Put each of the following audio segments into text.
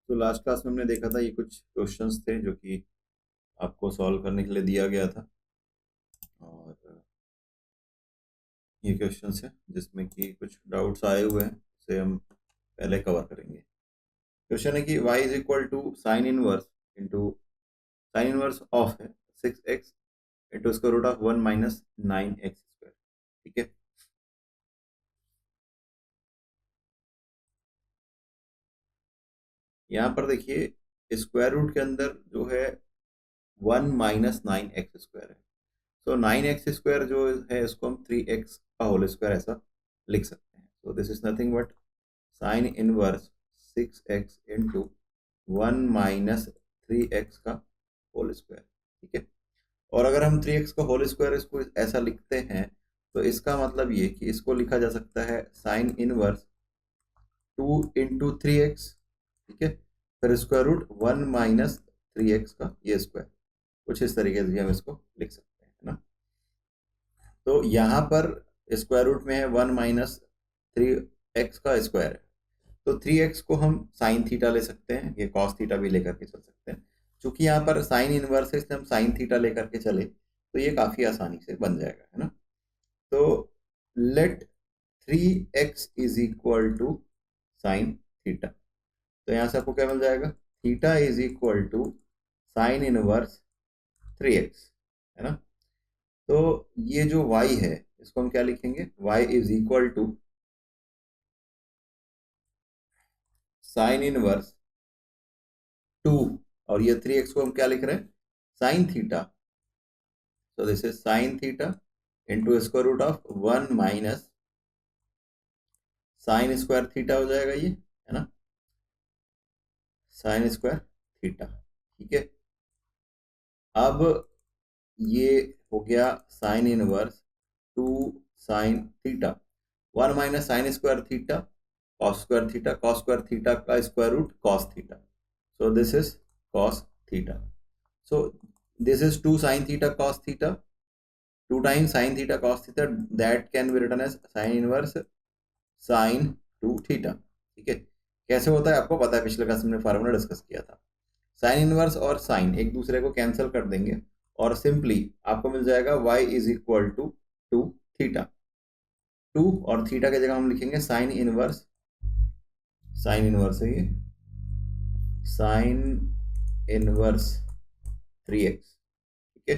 तो last class में हमने देखा था ये कुछ क्वेश्चंस थे जो कि आपको सॉल्व करने के लिए दिया गया था, और ये क्वेश्चंस है जिसमें कि कुछ डाउट्स आए हुए हैं, उसे हम पहले कवर करेंगे। क्वेश्चन है कि y is equal to sine inverse into sine inverse of है 6x into square root of 1 minus 9x square. ठीक है, यहाँ पर देखिए स्क्वायर रूट के अंदर जो है 1 माइनस 9x स्क्वायर है। तो 9x स्क्वायर जो है इसको हम 3x का होल स्क्वायर ऐसा लिख सकते हैं। तो this is nothing but sine inverse 6x into 1 minus 3x का होल स्क्वायर। ठीक है, और अगर हम 3x का होल स्क्वायर इसको ऐसा लिखते हैं तो इसका मतलब ये कि इसको लिखा जा सकता है साइन इनवर्स 2 इंटू 3x। ठीक है, फिर स्क्वायर रूट 1 माइनस 3x का ये स्क्वायर, कुछ इस तरीके से हम इसको लिख सकते हैं, है ना। तो यहाँ पर स्क्वायर रूट में है 1 माइनस 3x का स्क्वायर है, तो 3x को हम साइन थीटा ले सकते हैं, ये कॉस थीटा भी लेकर के चल सकते हैं। चूंकि यहाँ पर साइन इनवर्स है इसलिए हम साइन थीटा लेकर के चले तो ये काफी आसानी से बन जाएगा, है ना। तो let 3x is equal to sine theta, तो यहाँ से आपको क्या मिल जाएगा, theta is equal to sine inverse 3x, है ना। तो ये जो y है इसको हम क्या लिखेंगे, y is equal to sine inverse 2, और ये 3x को हम क्या लिख रहे हैं, sine theta. So this is sin theta into square root of 1 minus sine square theta हो जाएगा ये, है ना, साइन स्क्वायर थीटा। ठीक है, अब ये हो गया sine inverse 2 sine theta, 1 minus sine square theta cos square theta, cos square theta का square root cos theta. So this is cos theta. So this is 2 sine theta cos theta, 2 times sin theta cos theta, that can be written as sin inverse sin 2 theta। ठीक है, कैसे होता है आपको पता है, पिछले क्लास में फार्मूला डिस्कस किया था। साइन इनवर्स और साइन एक दूसरे को कैंसिल कर देंगे और सिंपली आपको मिल जाएगा y is equal to 2 theta. 2 और थीटा की जगह हम लिखेंगे साइन इनवर्स, साइन इनवर्स है ये साइन इनवर्स 3x। ठीक है,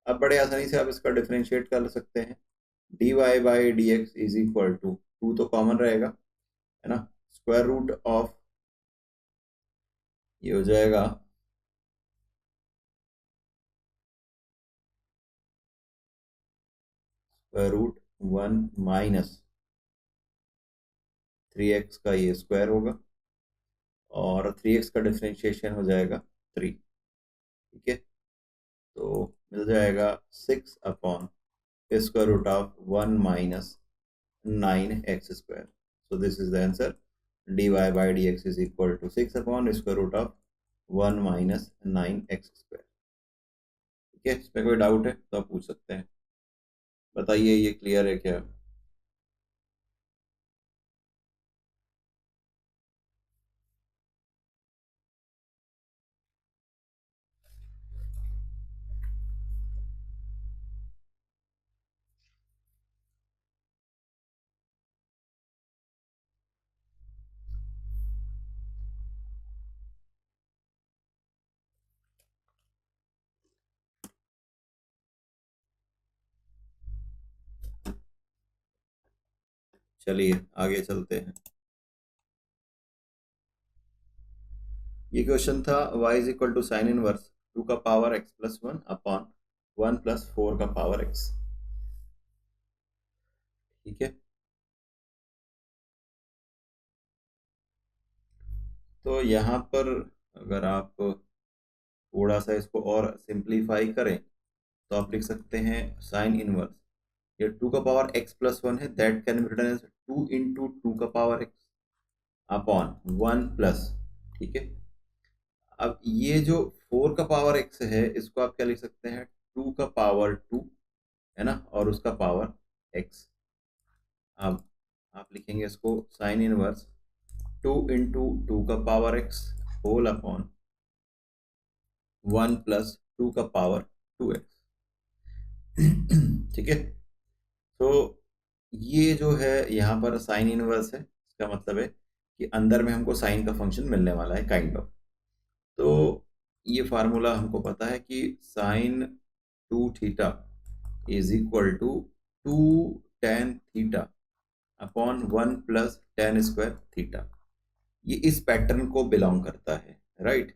अब बड़े आसानी से आप इसका डिफरेंशिएट कर सकते हैं, dy by d x is equal to 2 तो कॉमन रहेगा, है ना, स्क्वायर रूट ऑफ ये हो जाएगा स्क्वायर रूट 1 माइनस 3x का ये स्क्वायर होगा और 3x का डिफरेंशिएशन हो जाएगा 3। ठीक है, तो मिल जाएगा 6 upon square root of 1 minus 9x square. So this is the answer, dy by d x is equal to 6 upon square root of 1 minus 9x square. ठीक है, इसमें कोई डाउट है तो आप पूछ सकते हैं, बताइए ये क्लियर है क्या। चलिए आगे चलते हैं। ये क्वेश्चन था y is equal to sine inverse 2 का power x plus 1 upon 1 plus 4 का पावर x। ठीक है, तो यहाँ पर अगर आप थोड़ा सा इसको और सिंप्लीफाई करें तो आप लिख सकते हैं साइन इनवर्स, ये 2 का पावर x प्लस 1 है, that can be written as 2 into 2 का पावर x अपॉन 1 प्लस। ठीक है, अब ये जो 4 का पावर x है इसको आप क्या लिख सकते हैं, 2 का पावर 2, है ना, और उसका पावर x। अब आप लिखेंगे इसको साइन इनवर्स 2 इंटू 2 का power x whole upon 1 plus 2 का पावर 2x। ठीक है। तो ये जो है यहाँ पर साइन इनवर्स है, इसका मतलब है कि अंदर में हमको साइन का फंक्शन मिलने वाला है काइंड ऑफ। तो ये फार्मूला हमको पता है कि sine 2 theta is equal to 2 tan theta upon 1 plus tan square theta. ये इस पैटर्न को बिलोंग करता है, राइट।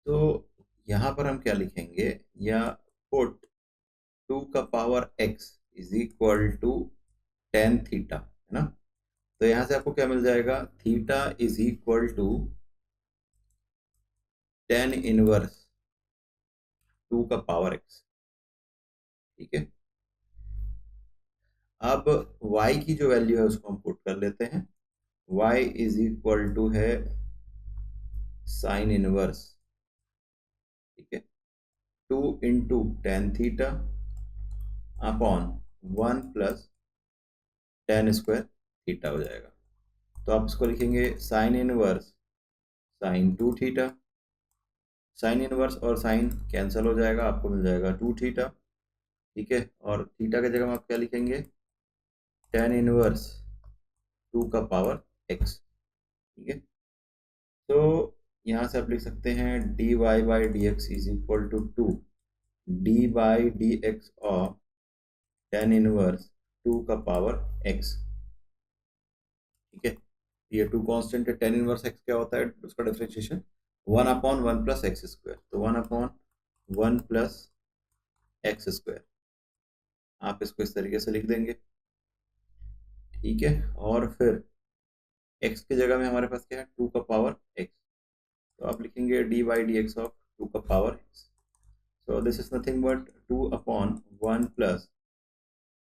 तो यहाँ पर हम क्या लिखेंगे, या पुट 2 का power x is equal to tan theta, है ना। तो यहाँ से आपको क्या मिल जाएगा, theta is equal to tan inverse 2 का पावर x। ठीक है। अब y की जो वैल्यू है उसको हम पुट कर लेते हैं। y इज इक्वल टू है साइन इनवर्स, ठीक है, 2 into tan theta upon 1 plus ten square theta हो जाएगा। तो आप इसको लिखेंगे sign inverse sign 2 theta, sine inverse और साइन कैंसिल हो जाएगा, आपको मिल जाएगा 2 थीटा। ठीक है। और थीटा की जगह में आप क्या लिखेंगे, टेन इनवर्स 2 का पावर x। ठीक है। तो यहाँ से आप लिख सकते हैं dy by d x is equal to 2 d by d x of tan inverse 2 का पावर x। ठीक है। ये 2 कांस्टेंट है, टेन इनवर्स x क्या होता है, उसका differentiation 1 upon 1 plus x square. तो 1 अपॉन 1 प्लस एक्स स्क्वायर, आप इसको इस तरीके से लिख देंगे। ठीक है। और फिर x की जगह में हमारे पास क्या है, 2 का पावर x। तो आप लिखेंगे d by d x of 2 का power x। So this is nothing but 2 upon 1 plus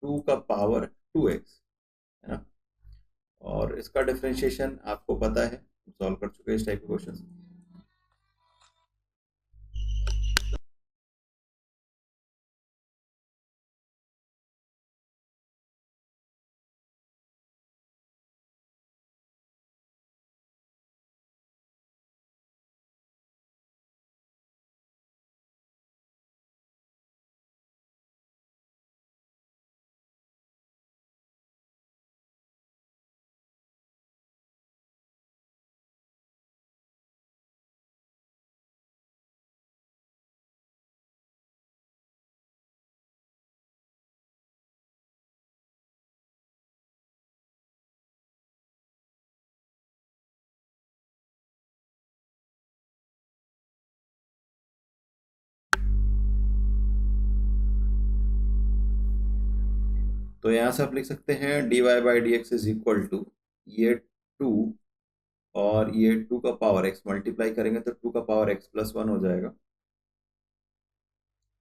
2 का पावर 2x, है ना। और इसका डिफरेंशिएशन आपको पता है, सॉल्व कर चुके हैं इस टाइप के क्वेश्चंस। तो यहाँ से आप लिख सकते हैं d y by d x is equal to ये 2 और ये 2 का पावर x मल्टीप्लाई करेंगे तो 2 का पावर x प्लस 1 हो जाएगा।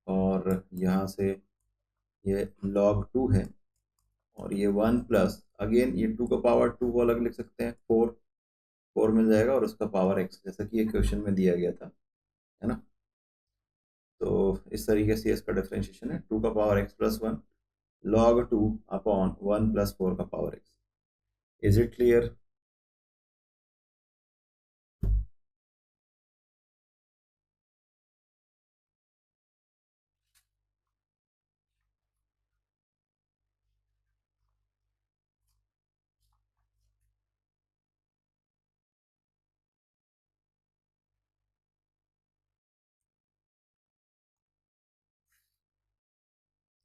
और यहाँ से ये log 2 है और ये 1 प्लस अगेन ये 2 का पावर 2 को अलग लिख सकते हैं, 4 मिल जाएगा और उसका पावर x, जैसा कि ये क्वेश्चन में दिया गया था, है ना। तो इस तरीके से इसका डिफरेंशिएशन है 2 का power x plus 1 log 2 upon 1 plus 4 का power x। Is it clear?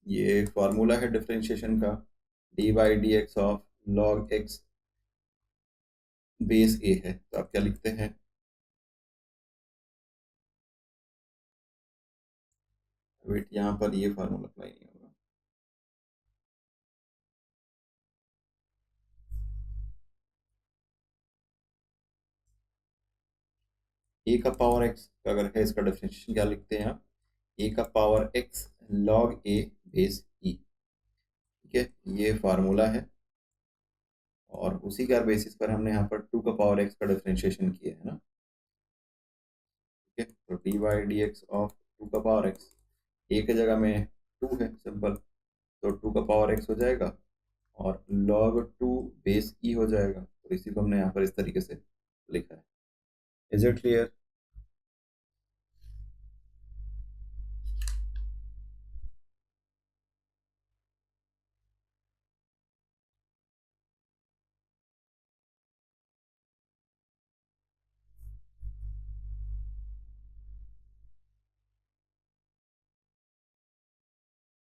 ये फॉर्मूला है डिफरेंशिएशन का, d by d x of log x base a है। तो आप क्या लिखते हैं, वेट यहाँ पर ये फार्मूला अप्लाई नहीं होगा। ए का पावर एक्स अगर है, इसका डिफरेंशिएशन क्या लिखते हैं आप, ए का पावर एक्स लॉग ए बेस ई। ठीक है, ये फार्मूला है और उसी का बेसिस पर हमने यहाँ पर 2 का पावर एक्स का डिफरेंशिएशन किया है ना। ठीक है। तो D by d x of 2 का पावर एक्स, ए की जगह में 2 है सिंपल, तो 2 का पावर एक्स हो जाएगा और log 2 बेस ई हो जाएगा। तो तो इसी को हमने यहाँ पर इस तरीके से लिखा है। Is it clear?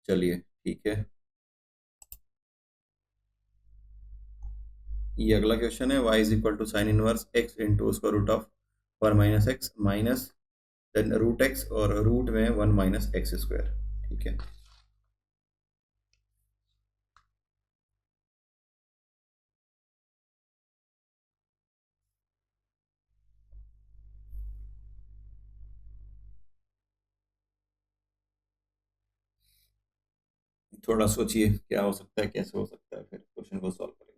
चलिए ठीक है, ये अगला क्वेश्चन है। y is equal to sine inverse x into square root of 1 - x minus then root x और रूट में 1 - x स्क्वायर। ठीक है, थोड़ा सोचिए क्या हो सकता है, कैसे हो सकता है, फिर क्वेश्चन को सॉल्व करेंगे।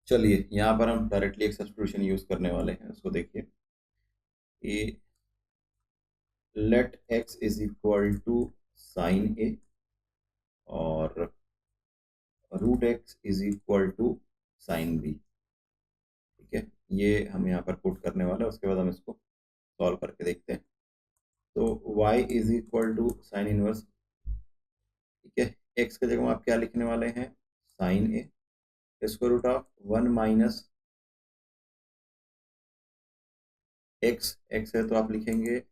चलिए यहाँ पर हम डायरेक्टली एक सब्स्टिट्यूशन यूज करने वाले हैं, उसको देखिए। ये let x is equal to sine a और root x is equal to sine b. ठीक है, ये हम यहाँ पर पुट करने वाले हैं, उसके बाद हम इसको सॉल्व करके देखते हैं। तो y is equal to sine inverse, ठीक है, x की जगह में आप क्या लिखने वाले हैं, sine a square root of 1 - x है तो आप लिखेंगे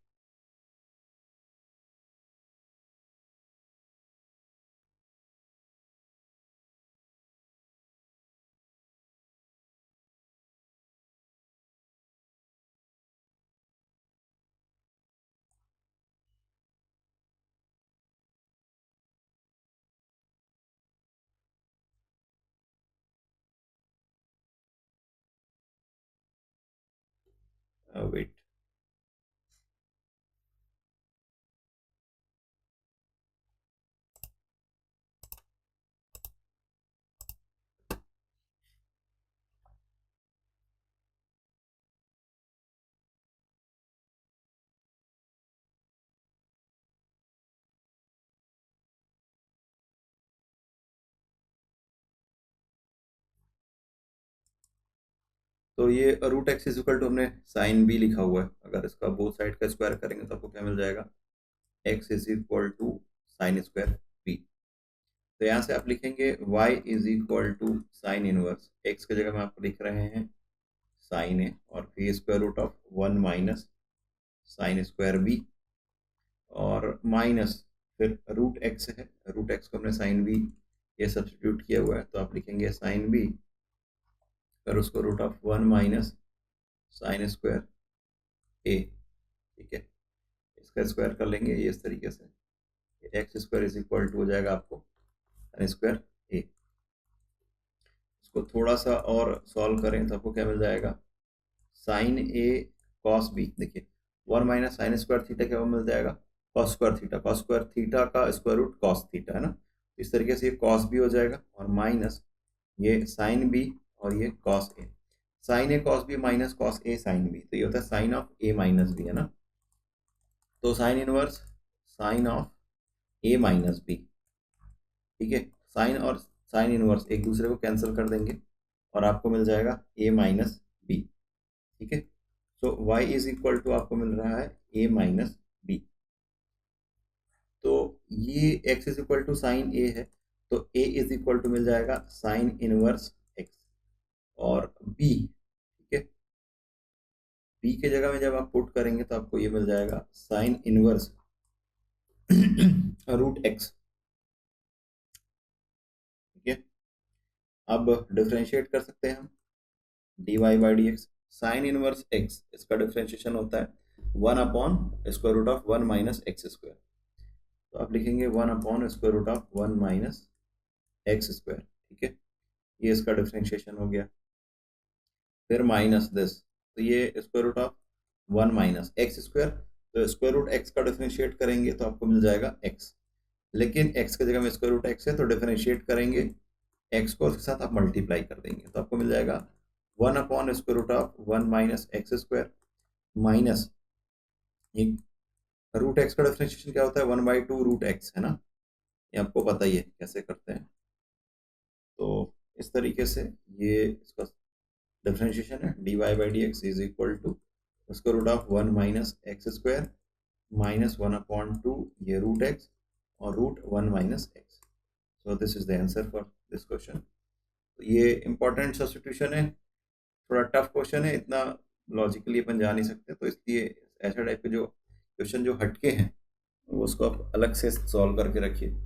वेट। तो ये root x is equal to हमने साइन बी लिखा हुआ है, अगर इसका बोथ साइड का स्क्वायर करेंगे तो आपको क्या मिल जाएगा, x is equal to sine square b. तो यहाँ से आप लिखेंगे y is equal to sine inverse, x की जगह में आप लिख रहे हैं साइन ए और फिर square root of 1 - sine square b और माइनस फिर रूट एक्स है, रूट एक्स को हमने साइन बी ये सब्स्टिट्यूट किया हुआ है, तो आप लिखेंगे साइन बी फिर उसको रूट ऑफ 1 - साइन स्क्वायर ए। ठीक है, इसका स्क्वायर कर लेंगे ये इस तरीके से, x square is equal to हो जाएगा आपको साइन स्क्वायर ए। इसको थोड़ा सा और सॉल्व करें तो आपको क्या मिल जाएगा, साइन ए कॉस बी। देखिए 1 - साइन स्क्वायर थीटा क्या मिल जाएगा, cos square theta, cos square theta का स्क्वायर रूट कॉस थीटा है ना, इस तरीके से ये कॉस बी हो जाएगा और माइनस ये साइन बी और ये cos a. Sine a cos b minus cos a sine b, तो ये होता है sine of a minus b है ना। तो sine inverse sine of a minus b. ठीक है, साइन और साइन इनवर्स एक दूसरे को कैंसिल कर देंगे और आपको मिल जाएगा ए माइनस बी। ठीक है, so y is equal to आपको मिल रहा है ए माइनस बी। तो ये x is equal to sine a है, तो a इज इक्वल टू मिल जाएगा साइन इनवर्स x और b। ठीक है, b के जगह में जब आप पुट करेंगे तो आपको ये मिल जाएगा साइन इनवर्स रूट x। ठीक है, अब डिफरेंशिएट कर सकते हैं हम dy by d x. Sign inverse x इसका डिफरेंशिएशन होता है 1/√1 - x²। तो आप लिखेंगे 1/√1 - x²। ठीक है, ये इसका डिफरेंशिएशन हो गया। फिर माइनस दिस, तो ये square root of 1 minus x square, तो स्क्वायर रूट एक्स का डिफरेंशिएट करेंगे तो आपको मिल जाएगा एक्स, लेकिन एक्स की जगह में स्क्वायर रूट एक्स है तो डिफरेंशिएट करेंगे एक्स को, उसके साथ आप मल्टीप्लाई कर देंगे तो आपको मिल जाएगा 1 upon square root of 1 minus x square minus root x का डिफरेंशिएशन क्या होता है, 1/2 रूट एक्स, है ना, ये आपको पता ही है कैसे करते हैं। तो इस तरीके से ये इसका डिफरेंशिएशन है, dy by d x is equal to square root of 1 minus x square minus 1/2 ये रूट एक्स और root 1 minus x. So this is the answer for this question. तो ये इंपॉर्टेंट सब्स्टिट्यूशन है, थोड़ा टफ क्वेश्चन है, इतना logically अपन जा नहीं सकते, तो इसलिए ऐसा टाइप के जो क्वेश्चन जो हटके हैं वो उसको आप अलग से सॉल्व करके रखिए।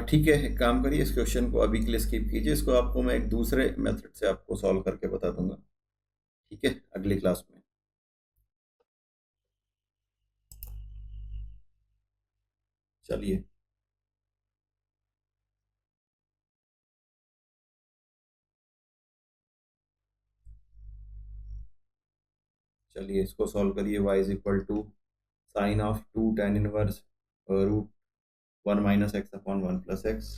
ठीक है, एक काम करिए, इस क्वेश्चन को अभी के लिए स्किप कीजिए, इसको आपको मैं एक दूसरे मेथड से आपको सॉल्व करके बता दूंगा, ठीक है, अगली क्लास में। चलिए, चलिए इसको सॉल्व करिए। y is equal to sine of 2 tan inverse root 1 minus x upon 1 plus x.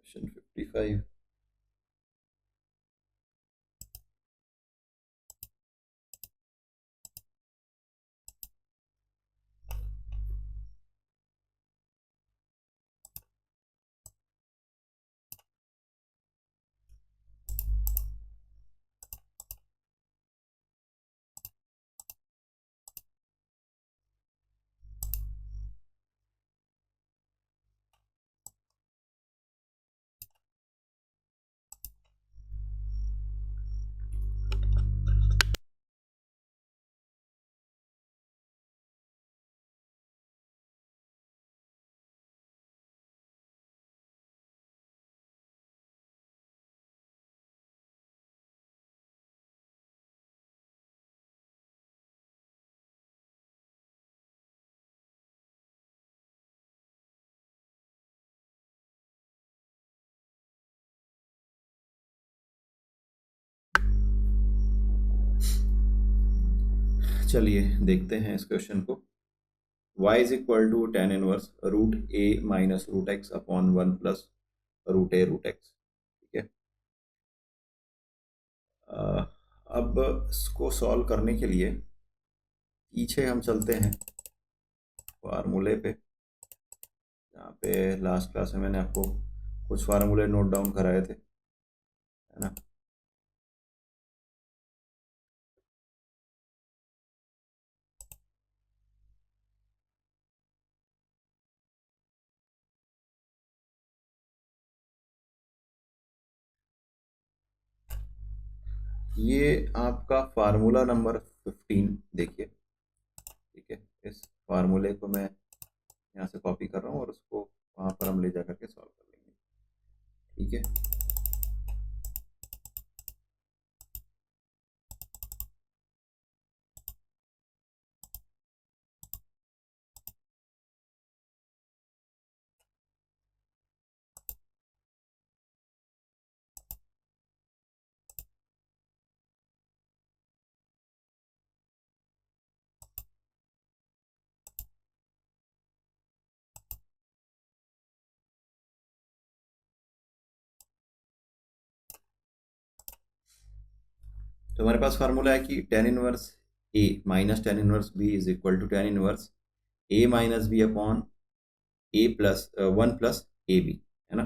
Question 55। चलिए देखते हैं इस क्वेश्चन को। y is equal to tan inverse root a minus root x upon 1 plus root a root x, ठीक है। अब इसको solve करने के लिए पीछे हम चलते हैं फार्मूले पे, यहाँ पे लास्ट क्लास में मैंने आपको कुछ फार्मूले नोट डाउन कराए थे, है ना। ये आपका फार्मूला नंबर 15 देखिए, ठीक है। इस फार्मूले को मैं यहाँ से कॉपी कर रहा हूँ और उसको वहाँ पर हम ले जा करके सॉल्व कर लेंगे, ठीक है। तो हमारे पास फार्मूला है कि tan inverse a minus tan inverse b is equal to tan inverse a minus b upon a plus 1 plus a b, है ना।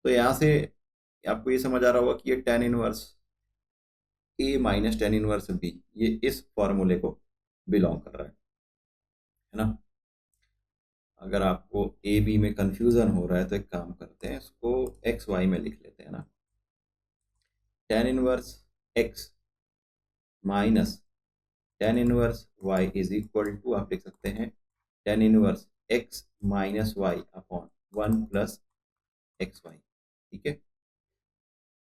तो यहाँ से आपको ये समझ आ रहा होगा कि ये ten inverse a minus tan inverse B ये इस फॉर्मूले को बिलोंग कर रहा है ना। अगर आपको ए बी में कंफ्यूजन हो रहा है तो एक काम करते हैं, इसको एक्स वाई में लिख लेते हैं ना। Tan inverse x minus tan inverse y is equal to, आप लिख सकते हैं tan inverse x minus y upon 1 plus x y, ठीक है।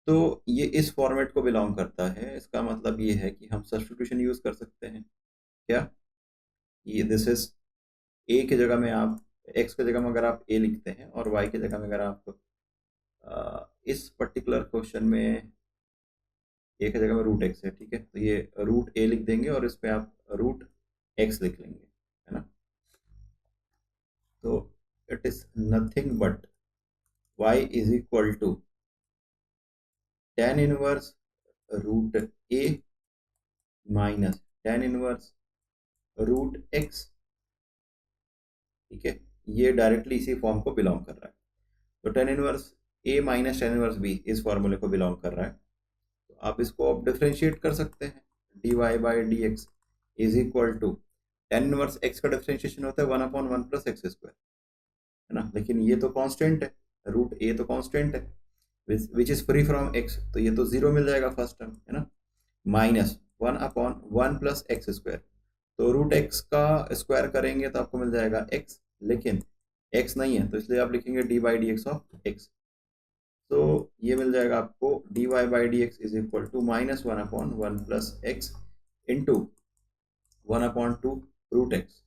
तो ये इस फॉर्मेट को बिलोंग करता है। इसका मतलब ये है कि हम सब्स्टिट्यूशन यूज कर सकते हैं क्या। ये दिस इज ए की जगह में आप एक्स की जगह में अगर आप ए लिखते हैं और वाई की जगह में अगर आप इस पर्टिकुलर क्वेश्चन में ए की जगह में रूट एक्स है, ठीक है, तो ये रूट ए लिख देंगे और इस पे आप रूट एक्स लिख लेंगे, है ना। तो it is nothing but y is equal to tan inverse root a minus tan inverse root x, ठीक है। ये डायरेक्टली इसी फॉर्म को बिलोंग कर रहा है। तो ten inverse a minus tan inverse B इस फॉर्मूले को बिलोंग कर रहा है। तो आप इसको अब डिफ्रेंशिएट कर सकते हैं। D y by d x is equal to tan inverse x का डिफ्रेंशिएशन होता है 1/1 + x², है ना। लेकिन ये तो कांस्टेंट है, रूट ए तो कांस्टेंट है which is free from x, तो ये तो जीरो मिल जाएगा फर्स्ट टर्म, है ना। माइनस 1/1 + x², तो रूट एक्स का स्क्वायर करेंगे तो आपको मिल जाएगा एक्स, लेकिन एक्स नहीं है तो इसलिए आप लिखेंगे d by d x of x. तो ये मिल जाएगा आपको d y by d x is equal to -1/1 + x into 1/2 root x,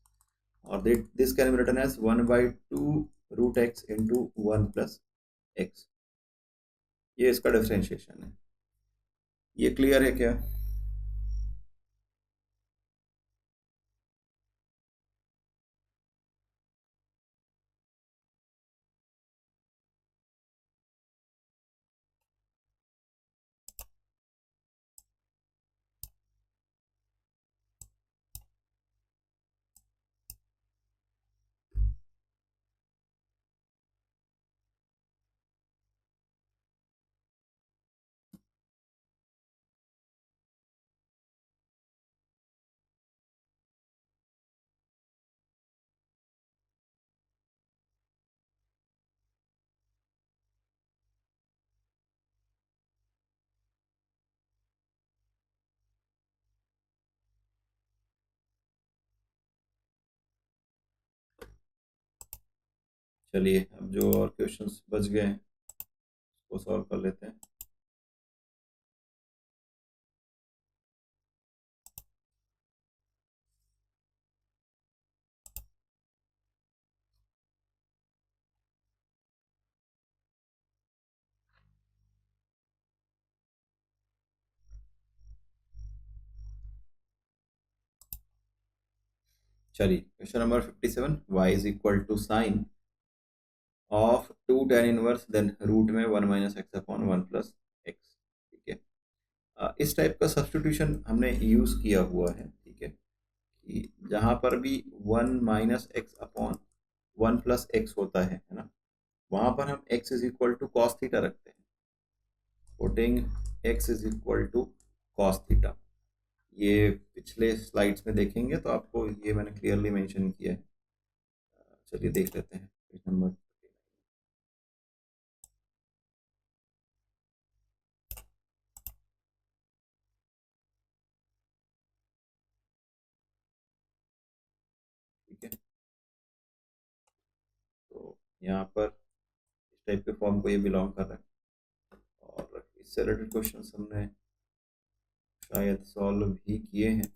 और this can be written as 1/2 root x into 1 + x। ये इसका डिफरेंशिएशन है। ये क्लियर है क्या। चलिए अब जो और क्वेश्चंस बच गए हैं उसको सॉल्व कर लेते हैं। चलिए question number 57, y is equal to sine of 2 tan 1 then root में 1 - x/1 + x, ठीक है। इस टाइप का सब्स्टिट्यूशन हमने यूज किया हुआ है, ठीक है, कि जहां पर भी 1 - x/1 + x होता है ना, वहां पर हम x is equal to cos theta रखते हैं। Putting x is equal to cos theta, ये पिछले स्लाइड्स में देखेंगे तो आपको ये मैंने क्लियरली मेंशन किया है। चलिए देख लेते हैं पेज नंबर। यहाँ पर इस टाइप के फॉर्म को ये बिलोंग कर रहा है, और इससे रिलेटेड क्वेश्चन हमने शायद सॉल्व भी किए हैं।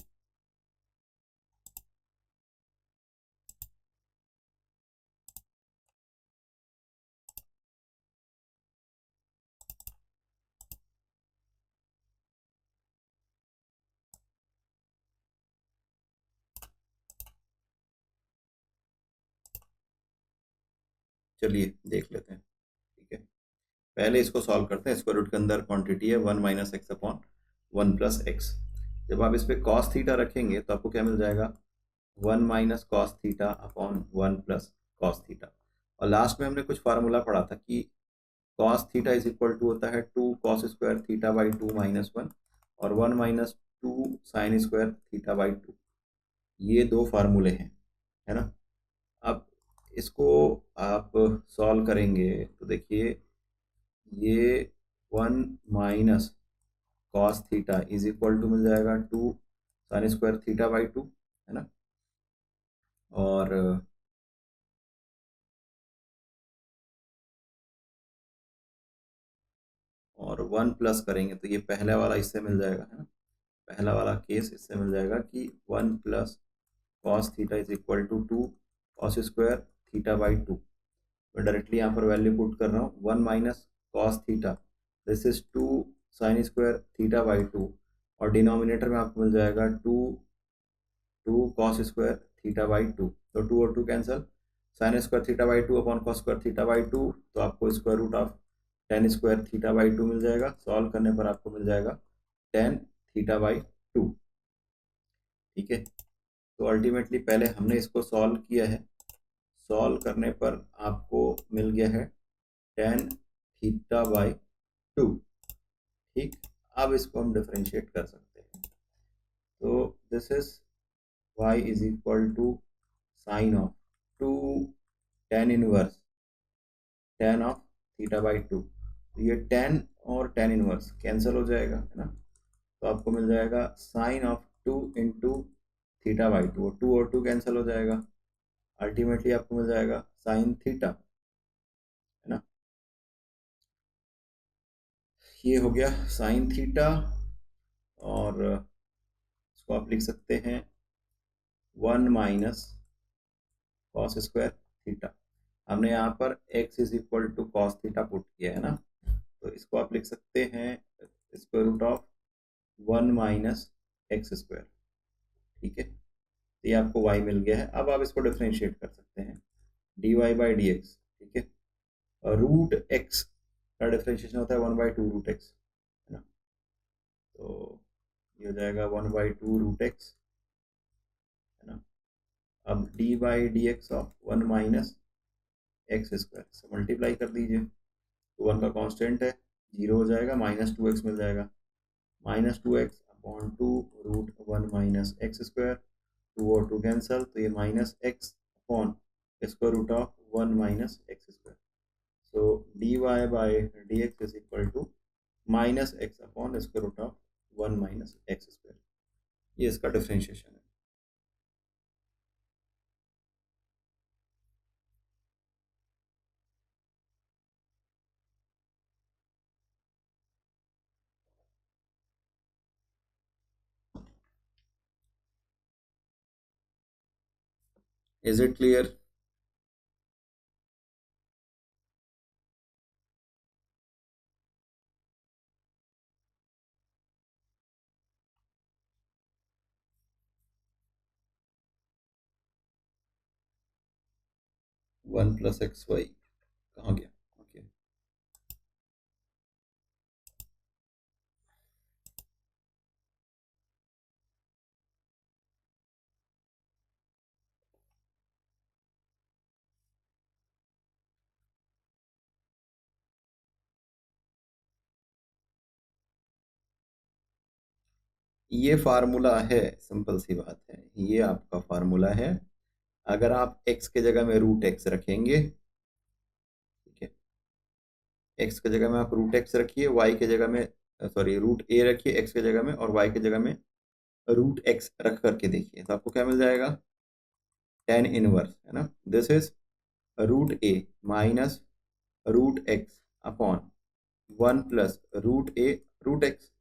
चलिए देख लेते हैं। ठीक है, पहले इसको सॉल्व करते हैं। स्क्वायर रूट के अंदर क्वांटिटी है 1 - x/1 + x। जब आप इस पे cos थीटा रखेंगे तो आपको क्या मिल जाएगा, 1 - cos θ/1 + cos थीटा। और लास्ट में हमने कुछ फार्मूला पढ़ा था कि cos theta is equal to होता है 2 cos² θ/2 - 1, और 1 - 2 sin² θ/2। ये दो फार्मूले हैं, है ना। अब इसको आप सॉल्व करेंगे तो देखिए, ये 1 - cos θ इज इक्वल टू मिल जाएगा 2 sin² θ/2, है ना। और और 1 प्लस करेंगे तो ये पहला वाला इससे मिल जाएगा, है ना। पहला वाला केस इससे मिल जाएगा कि 1 + cos θ is equal to 2 cos² θ/2। मैं डायरेक्टली यहाँ पर वैल्यू पुट कर रहा हूँ, 1 - cos θ, दिस इज 2 sin² θ/2, और डिनोमिनेटर में आपको मिल जाएगा 2 cos² θ/2। तो 2 और 2 कैंसल, sin² θ/2 अपॉन cos²θ/2, तो आपको स्क्वायर रूट ऑफ tan²θ/2 मिल जाएगा। सॉल्व करने पर आपको मिल जाएगा tan θ/2। ठीक है, तो अल्टीमेटली पहले हमने इसको सॉल्व किया है। सॉल्व करने पर आपको मिल गया है tan θ/2। ठीक, अब इसको हम डिफरेंशिएट कर सकते हैं। तो this is y is equal to sine of 2 tan of θ/2। तो ये tan और tan इनवर्स कैंसिल हो जाएगा, है ना। तो आपको मिल जाएगा साइन ऑफ 2 इंटू θ/2, और 2 और 2 कैंसिल हो जाएगा। अल्टीमेटली आपको मिल जाएगा साइन थीटा, है ना। ये हो गया साइन थीटा, और इसको आप लिख सकते हैं 1 - cos²θ। हमने यहाँ पर x is equal to cos theta put किया है ना, तो इसको आप लिख सकते हैं स्क्वायर रूट ऑफ 1 - x²। ठीक है, तो ये आपको y मिल गया है। अब आप इसको डिफरेंशिएट कर सकते हैं, dy/dx। ठीक है, रूट x का डिफरेंशिएशन होता है 1/2 √x, है ना। तो ये हो जाएगा 1/2 √x, है ना। अब dy/dx ऑफ 1 - x² से मल्टीप्लाई कर दीजिए, तो 1 का कांस्टेंट है, 0 हो जाएगा, -2x मिल जाएगा। -2x/2 √1 - x², 2 और 2 कैंसल, तो ये -x/स्क्वायर root of 1 - x²। So dy/dx is equal to -x/स्क्वायर रूट ऑफ 1 - x²। ये इसका डिफरेंशिएशन है। Is it clear? 1 + xy कहाँ गया? ओके, ये फार्मूला है, सिंपल सी बात है, ये आपका फार्मूला है। अगर आप x के जगह में √x रखेंगे, ठीक है, x के जगह में आप √x रखिए, y के जगह में सॉरी √a रखिए x के जगह में, और y के जगह में √x रख करके देखिए, तो आपको क्या मिल जाएगा, tan इनवर्स, है ना। This is root a minus root x upon 1 plus root a root x.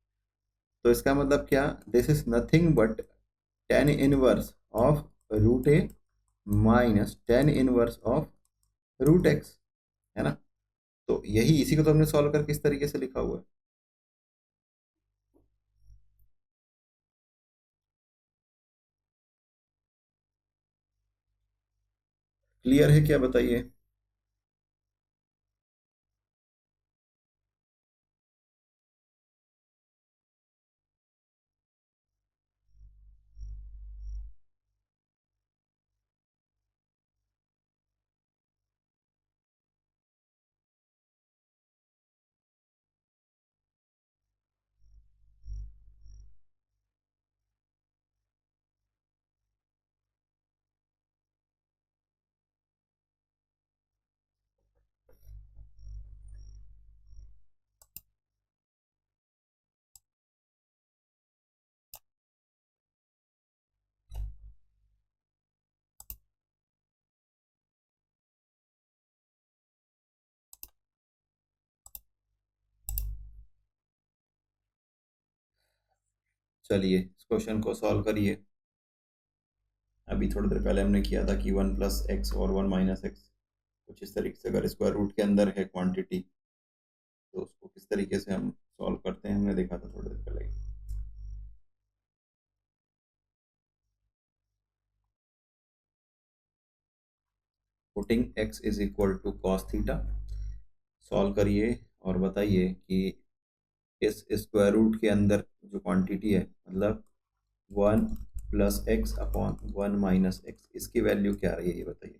तो इसका मतलब क्या, this is nothing but tan inverse of root a minus tan inverse of root x, है ना। तो यही, इसी को तो हमने सॉल्व करके इस तरीके से लिखा हुआ है। क्लियर है क्या, बताइए। चलिए इस क्वेश्चन को सॉल्व करिए। अभी थोड़ी देर पहले हमने किया था कि 1 प्लस एक्स और 1 माइनस एक्स, कुछ इस तरीके से अगर स्क्वायर रूट के अंदर है क्वांटिटी, तो उसको किस तरीके से हम सॉल्व करते हैं, हमने देखा था थोड़ी देर पहले। Putting x is equal to cos theta, solve करिए और बताइए कि इस स्क्वायर रूट के अंदर जो क्वांटिटी है, मतलब 1 plus x upon 1 minus x, इसकी वैल्यू क्या रही है ये बताइए।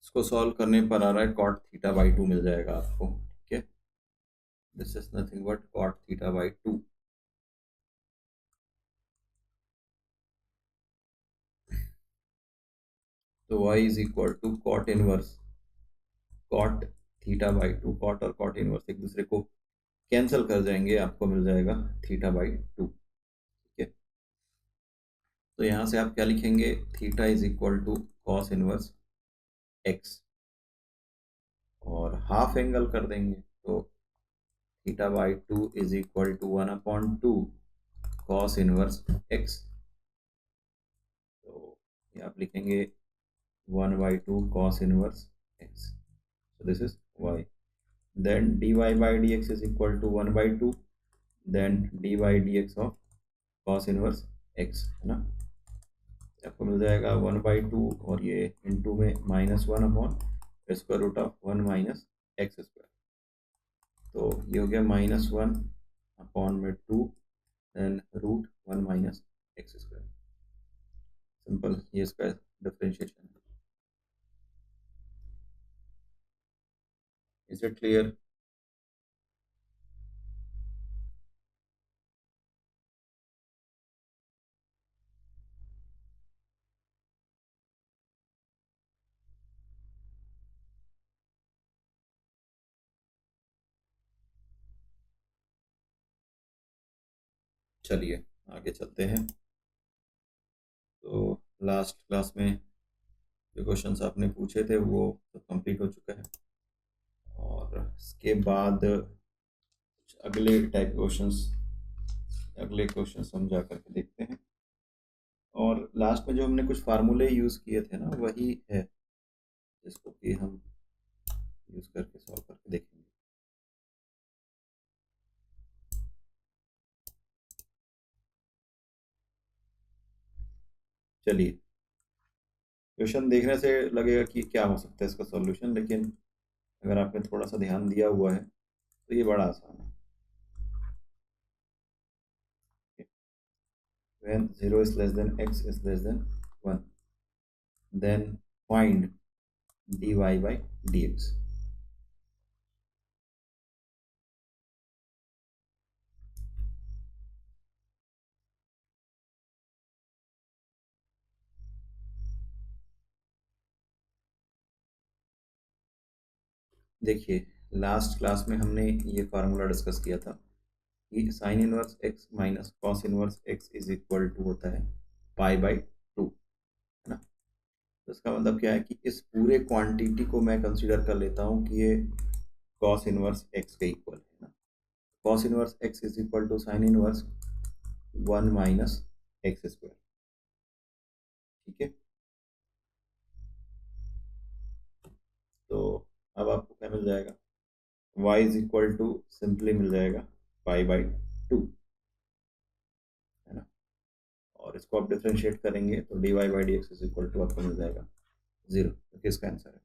इसको सॉल्व करने पर आ रहा है कॉट थीटा बाई 2 मिल जाएगा आपको, ठीक है। This is nothing but cot theta by 2। तो y is equal to cot inverse cot theta by 2। Cot और कॉट इनवर्स एक दूसरे को कैंसिल कर जाएंगे, आपको मिल जाएगा थीटा बाई 2, ठीक है। तो यहाँ से आप क्या लिखेंगे, theta is equal to cos inverse x, और हाफ एंगल कर देंगे, तो theta by 2 is equal to 1/2 cos inverse x. तो ये आप लिखेंगे 1/2 cos inverse x. So this is y. Then dy by dx is equal to 1/2. Then dy dx of cos inverse x, है ना। आपको मिल जाएगा 1/2 और ये इंटू में -1 upon square root of 1 minus x square. तो ये हो गया -1 अपॉन में 2, then root 1 minus x square. Simple, ये इसका डिफरेंशिएशन है। Is it clear? चलिए आगे चलते हैं। तो लास्ट क्लास में जो क्वेश्चंस आपने पूछे थे वो तो कंप्लीट हो चुका है, और इसके बाद कुछ अगले टाइप क्वेश्चंस, अगले क्वेश्चंस हम जा करके देखते हैं। और लास्ट में जो हमने कुछ फार्मूले यूज़ किए थे ना, वही है जिसको कि हम यूज़ करके सॉल्व करके देखेंगे। चलिए, क्वेश्चन देखने से लगेगा कि क्या हो सकता है इसका सॉल्यूशन, लेकिन अगर आपने थोड़ा सा ध्यान दिया हुआ है तो ये बड़ा आसान है। When 0 is less than x is less than 1, then find dy by dx। देखिए, लास्ट क्लास में हमने ये फार्मूला डिस्कस किया था कि sine inverse x minus cos inverse x is equal to होता है पाई बाई टू, है ना। तो इसका मतलब क्या है कि इस पूरे क्वांटिटी को मैं कंसीडर कर लेता हूँ कि ये कॉस इनवर्स एक्स के इक्वल है ना। Cos inverse x is equal to sine inverse 1 - x square. ठीक है, तो अब आपको क्या मिल जाएगा, y is equal to simply मिल जाएगा पाई बाई टू, है ना। और इसको आप डिफ्रेंशिएट करेंगे तो dy by d x is equal to आपको मिल जाएगा 0, तो किसका आंसर है?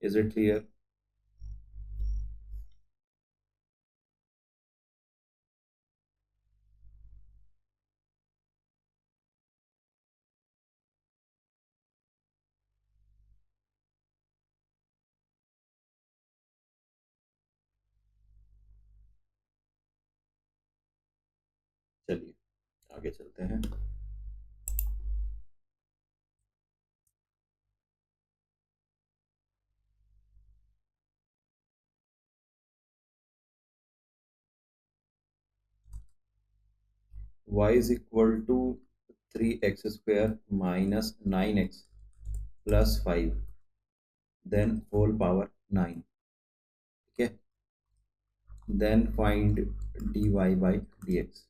Is it clear? चलिए आगे चलते हैं। y is equal to 3x square minus 9x plus 5 then whole power 9। ठीक है, then find dy by dx।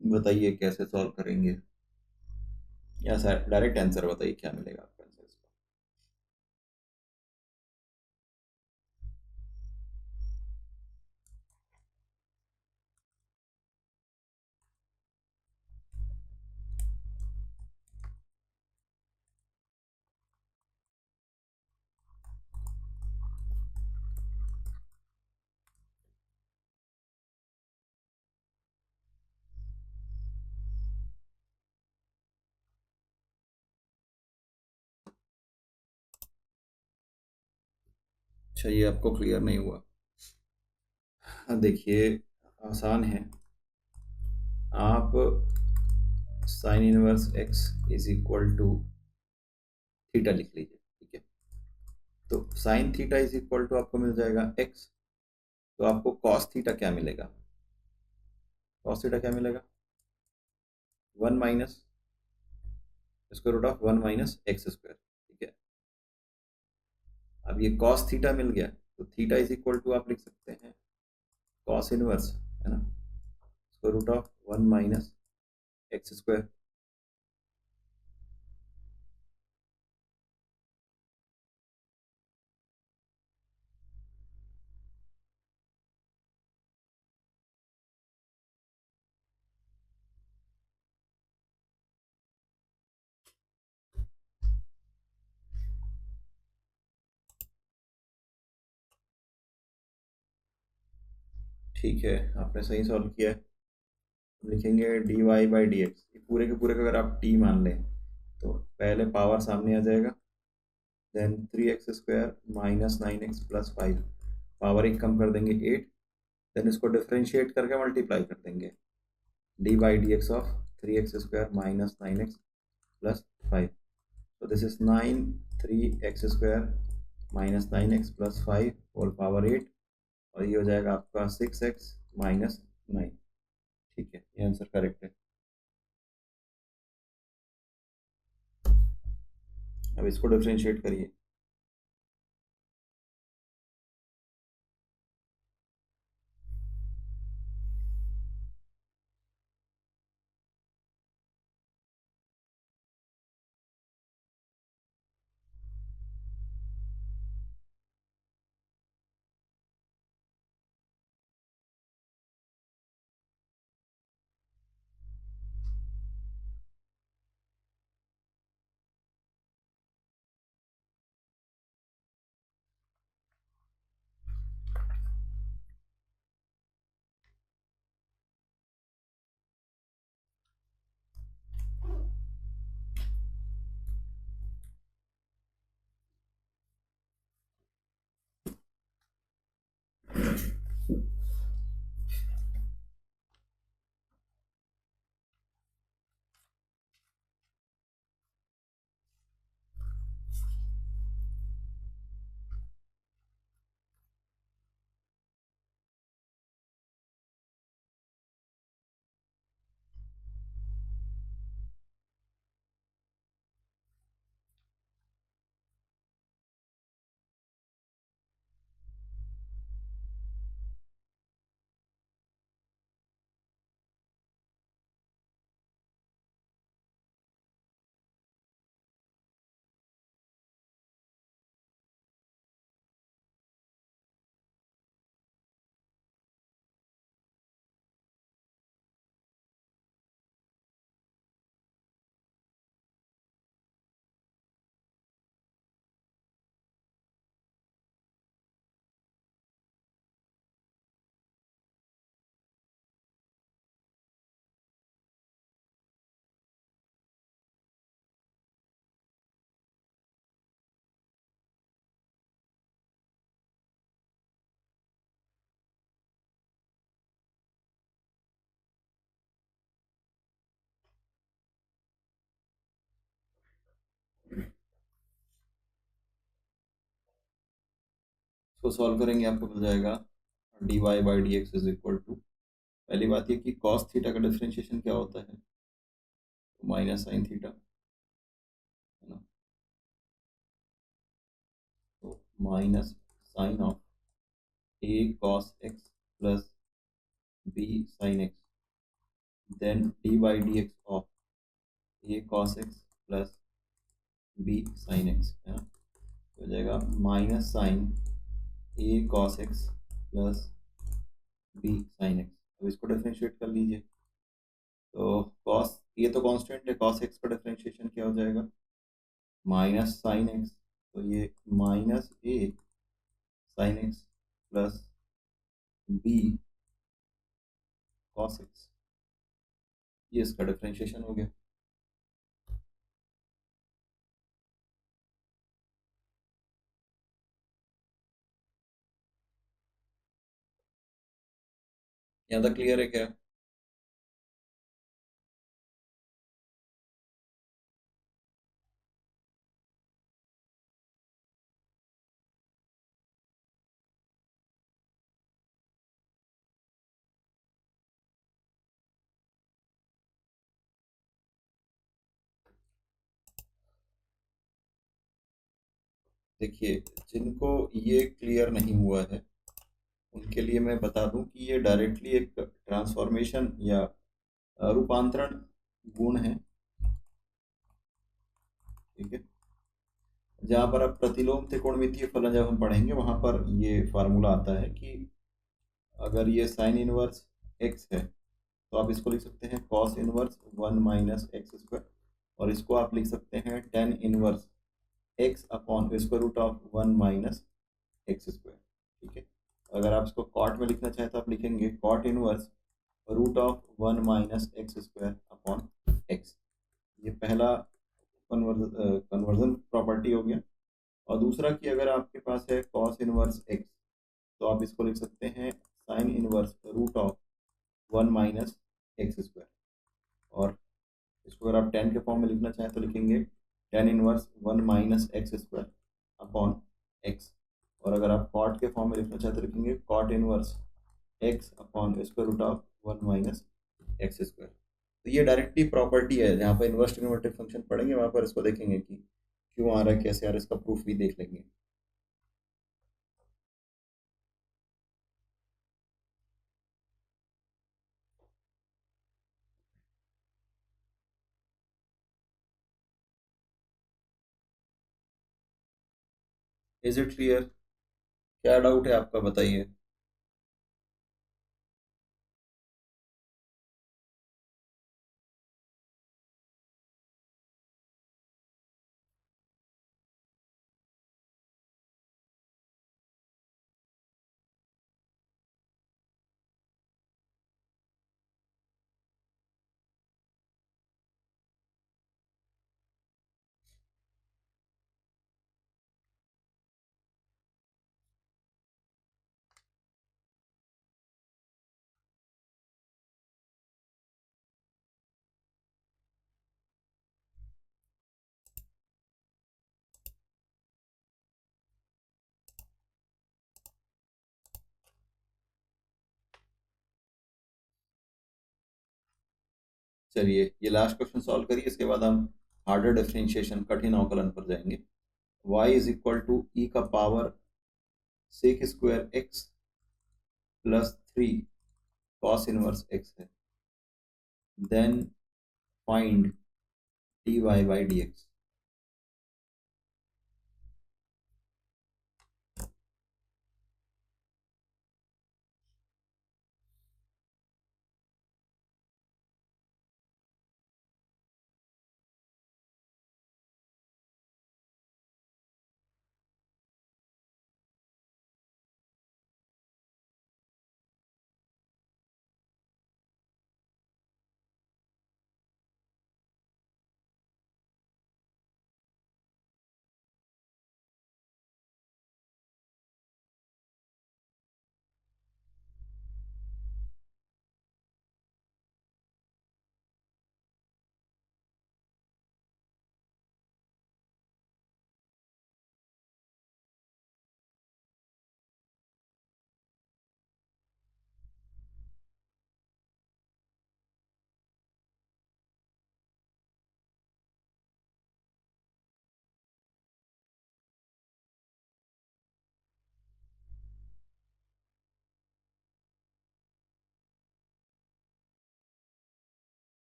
बताइए कैसे सॉल्व करेंगे, या सर डायरेक्ट आंसर बताइए क्या मिलेगा आपका आंसर इसका। अच्छा, ये आपको क्लियर नहीं हुआ? हाँ, देखिए आसान है। आप sine inverse x is equal to theta लिख लीजिए। ठीक है, तो sine theta is equal to आपको मिल जाएगा एक्स, तो आपको कॉस थीटा क्या मिलेगा? कॉस थीटा क्या मिलेगा? 1 - square root of 1 - x square. ठीक है, अब ये कॉस थीटा मिल गया, तो थीटा इज इक्वल टू आप लिख सकते हैं कॉस इनवर्स, है ना, square root of 1 - x square. ठीक है, आपने सही सॉल्व किया है। लिखेंगे dy/dx, पूरे के पूरे का अगर आप t मान लें तो पहले पावर सामने आ जाएगा, then 3x² minus 9x plus 5, power एक कम कर देंगे 8, देन इसको डिफरेंशिएट करके मल्टीप्लाई कर देंगे, dy/dx of 3x² minus 9x plus 5, so this is 9 3x² minus 9x plus 5 whole power 8, और ये हो जाएगा आपका 6x माइनस 9। ठीक है, ये आंसर करेक्ट है। अब इसको डिफरेंशिएट करिए। इसको सॉल्व करेंगे, आपको मिल जाएगा dy/dx इज इक्वल टू, पहली बात ये कि cos थीटा का डिफरेंशिएशन क्या होता है, तो माइनस साइन थीटा, है ना, तो minus sine of a cos x plus b sin x, then dy/dx of a cos x plus b sin x, है ना, तो हो जाएगा minus sine a cos x plus b sin x। अब इसको डिफरेंशिएट कर लीजिए, तो cos, ये तो कांस्टेंट है, cos x का डिफरेंशिएशन क्या हो जाएगा, माइनस साइन x, तो ये minus a sine x plus b cos x, ये इसका डिफरेंशिएशन हो गया। यहाँ तक क्लियर है क्या? देखिए, जिनको ये क्लियर नहीं हुआ है उनके लिए मैं बता दूं कि ये डायरेक्टली एक ट्रांसफॉर्मेशन या रूपांतरण गुण है। ठीक है, जहाँ पर आप प्रतिलोम त्रिकोणमितीय फलन जब हम पढ़ेंगे वहां पर ये फार्मूला आता है कि अगर ये साइन इनवर्स एक्स है तो आप इसको लिख सकते हैं कॉस इनवर्स 1 - x², और इसको आप लिख सकते हैं tan inverse x upon square root of 1 - x²। ठीक है, अगर आप इसको कॉट में लिखना चाहें तो आप लिखेंगे cot inverse root of 1 minus x square upon x. ये पहला कन्वर्जन प्रॉपर्टी हो गया। और दूसरा कि अगर आपके पास है कॉस इनवर्स एक्स, तो आप इसको लिख सकते हैं sine inverse root of 1 minus x square. और इसको अगर आप टेन के फॉर्म में लिखना चाहें तो लिखेंगे tan inverse 1 minus x square upon x. और अगर आप कॉट के फॉर्म में लिखना चाहें तो लिखेंगे cot inverse x upon square root of 1 minus x square. तो ये डायरेक्टली प्रॉपर्टी है, जहाँ पर इन्वर्स इन्वर्टेड फंक्शन पढ़ेंगे वहाँ पर इसको देखेंगे कि क्यों आ रहा है, कैसे आ रहा है, इसका प्रूफ भी देख लेंगे। Is it clear? क्या डाउट है आपका, बताइए। चलिए ये लास्ट क्वेश्चन सॉल्व करिए, इसके बाद हम हार्डर डिफरेंशिएशन, कठिन अवकलन पर जाएंगे। y is equal to e का power sec square x plus 3 cos inverse x है, then find d y by d x.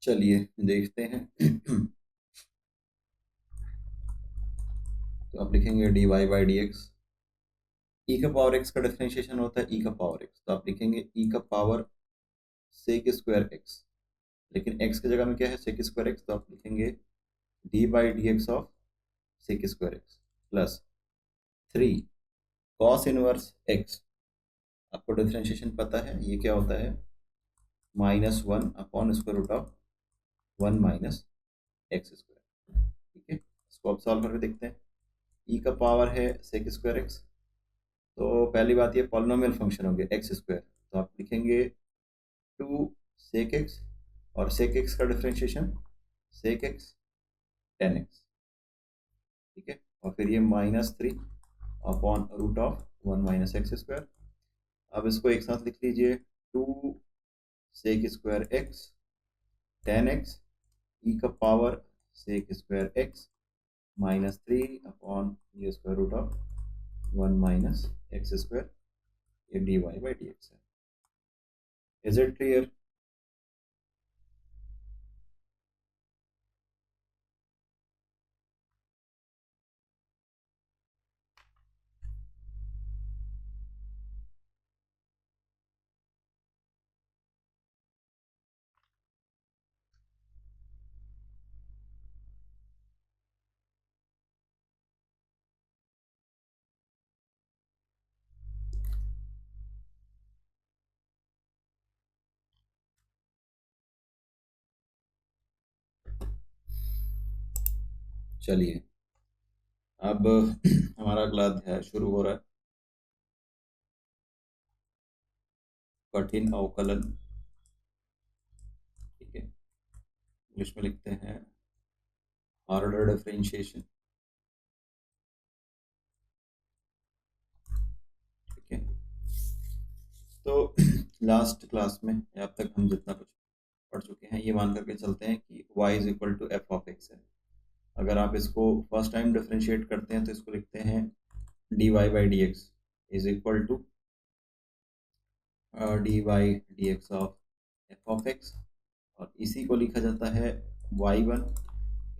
चलिए देखते हैं। तो आप लिखेंगे d y by d x. E का पावर एक्स का डिफरेंशिएशन होता है ई का पावर एक्स, तो आप लिखेंगे ई का पावर सेक स्क्वायर एक्स। लेकिन एक्स की जगह में क्या है, सेक स्क्वायर एक्स, तो आप लिखेंगे d by d x of sec square x plus 3 cos inverse x. आपको डिफरेंशिएशन पता है ये क्या होता है, -1 upon square root of 1 minus x square. ठीक है, इसको आप सॉल्व करके देखते हैं। ई का पावर है सेक स्क्वायर एक्स। तो पहली बात ये पॉलिनोमियल फंक्शन हो गया एक्स स्क्वायर, तो आप लिखेंगे 2 sec x, और sec x का differentiation sec x tan x, ठीक है। और फिर ये -3/√1 - x²। अब इसको एक साथ लिख लीजिए, 2 sec² x tan x ई का पावर sec² x -3/√1 - x², ये dy/dx है। Is it clear? चलिए, अब हमारा अगला अध्याय शुरू हो रहा है, कठिन अवकलन, ठीक है। इंग्लिश में लिखते हैं हार्डर डिफरेंशिएशन, ठीक है। तो लास्ट क्लास में अब तक हम जितना कुछ पढ़ चुके हैं, ये मान करके चलते हैं कि y is equal to f of x है। अगर आप इसको फर्स्ट टाइम डिफरेंशिएट करते हैं तो इसको लिखते हैं dy/dx is equal to dy/dx of f of x, और इसी को लिखा जाता है y1,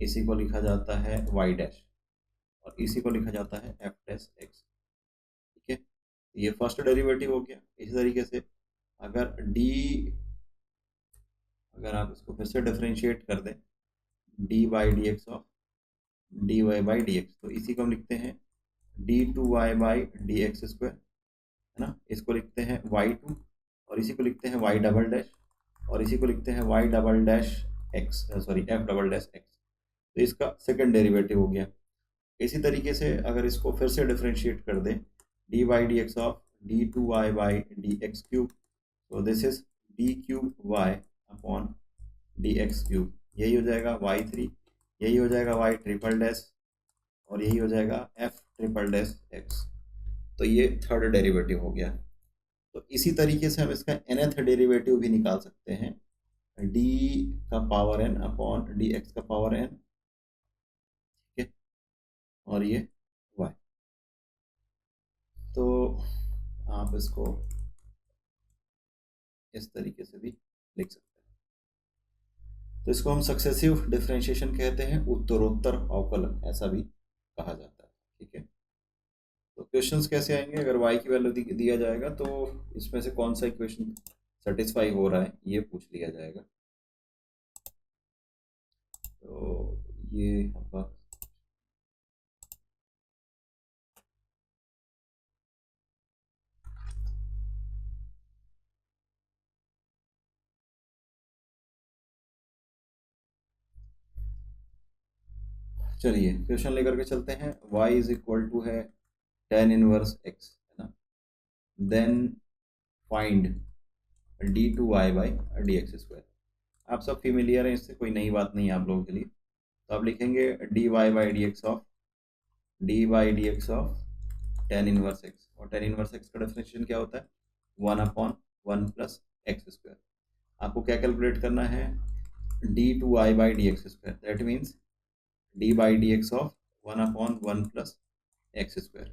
इसी को लिखा जाता है y डैश, और इसी को लिखा जाता है एफ डैश एक्स, ठीक है। ये फर्स्ट डेरिवेटिव हो गया। इसी तरीके से अगर d, अगर आप इसको फिर से डिफरेंशिएट कर दें dy/dx ऑफ dy/dx, तो इसी को हम लिखते हैं d2y/dx², है ना। इसको लिखते हैं y2, और इसी को लिखते हैं y डबल डैश, और इसी को लिखते हैं y double dash x, sorry F double dash x. तो इसका सेकंड डेरिवेटिव हो गया। इसी तरीके से अगर इसको फिर से डिफरेंशिएट कर दें dy/dx ऑफ d2y/dx³, तो दिस इज d3y/dx³, यही हो जाएगा y3, यही हो जाएगा y ट्रिपल डैश, और यही हो जाएगा एफ ट्रिपल डैश एक्स। तो ये थर्ड डेरिवेटिव हो गया। तो इसी तरीके से हम इसका nth डेरिवेटिव भी निकाल सकते हैं, d का पावर n अपॉन dx का पावर n, ठीक है, और ये y। तो आप इसको इस तरीके से भी लिख सकते हैं। तो इसको हम सक्सेसिव डिफरेंशिएशन कहते हैं, उत्तरोत्तर अवकलन ऐसा भी कहा जाता है, ठीक है। तो क्वेश्चंस कैसे आएंगे? अगर y की वैल्यू दिया जाएगा तो इसमें से कौन सा इक्वेशन सेटिस्फाई हो रहा है ये पूछ लिया जाएगा। तो ये आपका, चलिए क्वेश्चन लेकर के चलते हैं। y इज इक्वल टू है tan इनवर्स x, है ना। Then find d2y/dx²। आप सब फेमिलियर हैं इससे, कोई नई बात नहीं है आप लोगों के लिए। तो आप लिखेंगे dy/dx of tan inverse x, और tan इनवर्स x का डेफिनेशन क्या होता है? 1/1 + x²। आपको क्या कैलकुलेट करना है? d2y/dx², that means d/dx of 1/1 + x²,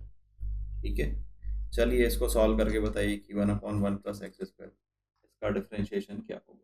ठीक है। चलिए इसको सॉल्व करके बताइए कि 1/1 + x² इसका डिफरेंशिएशन क्या होगा।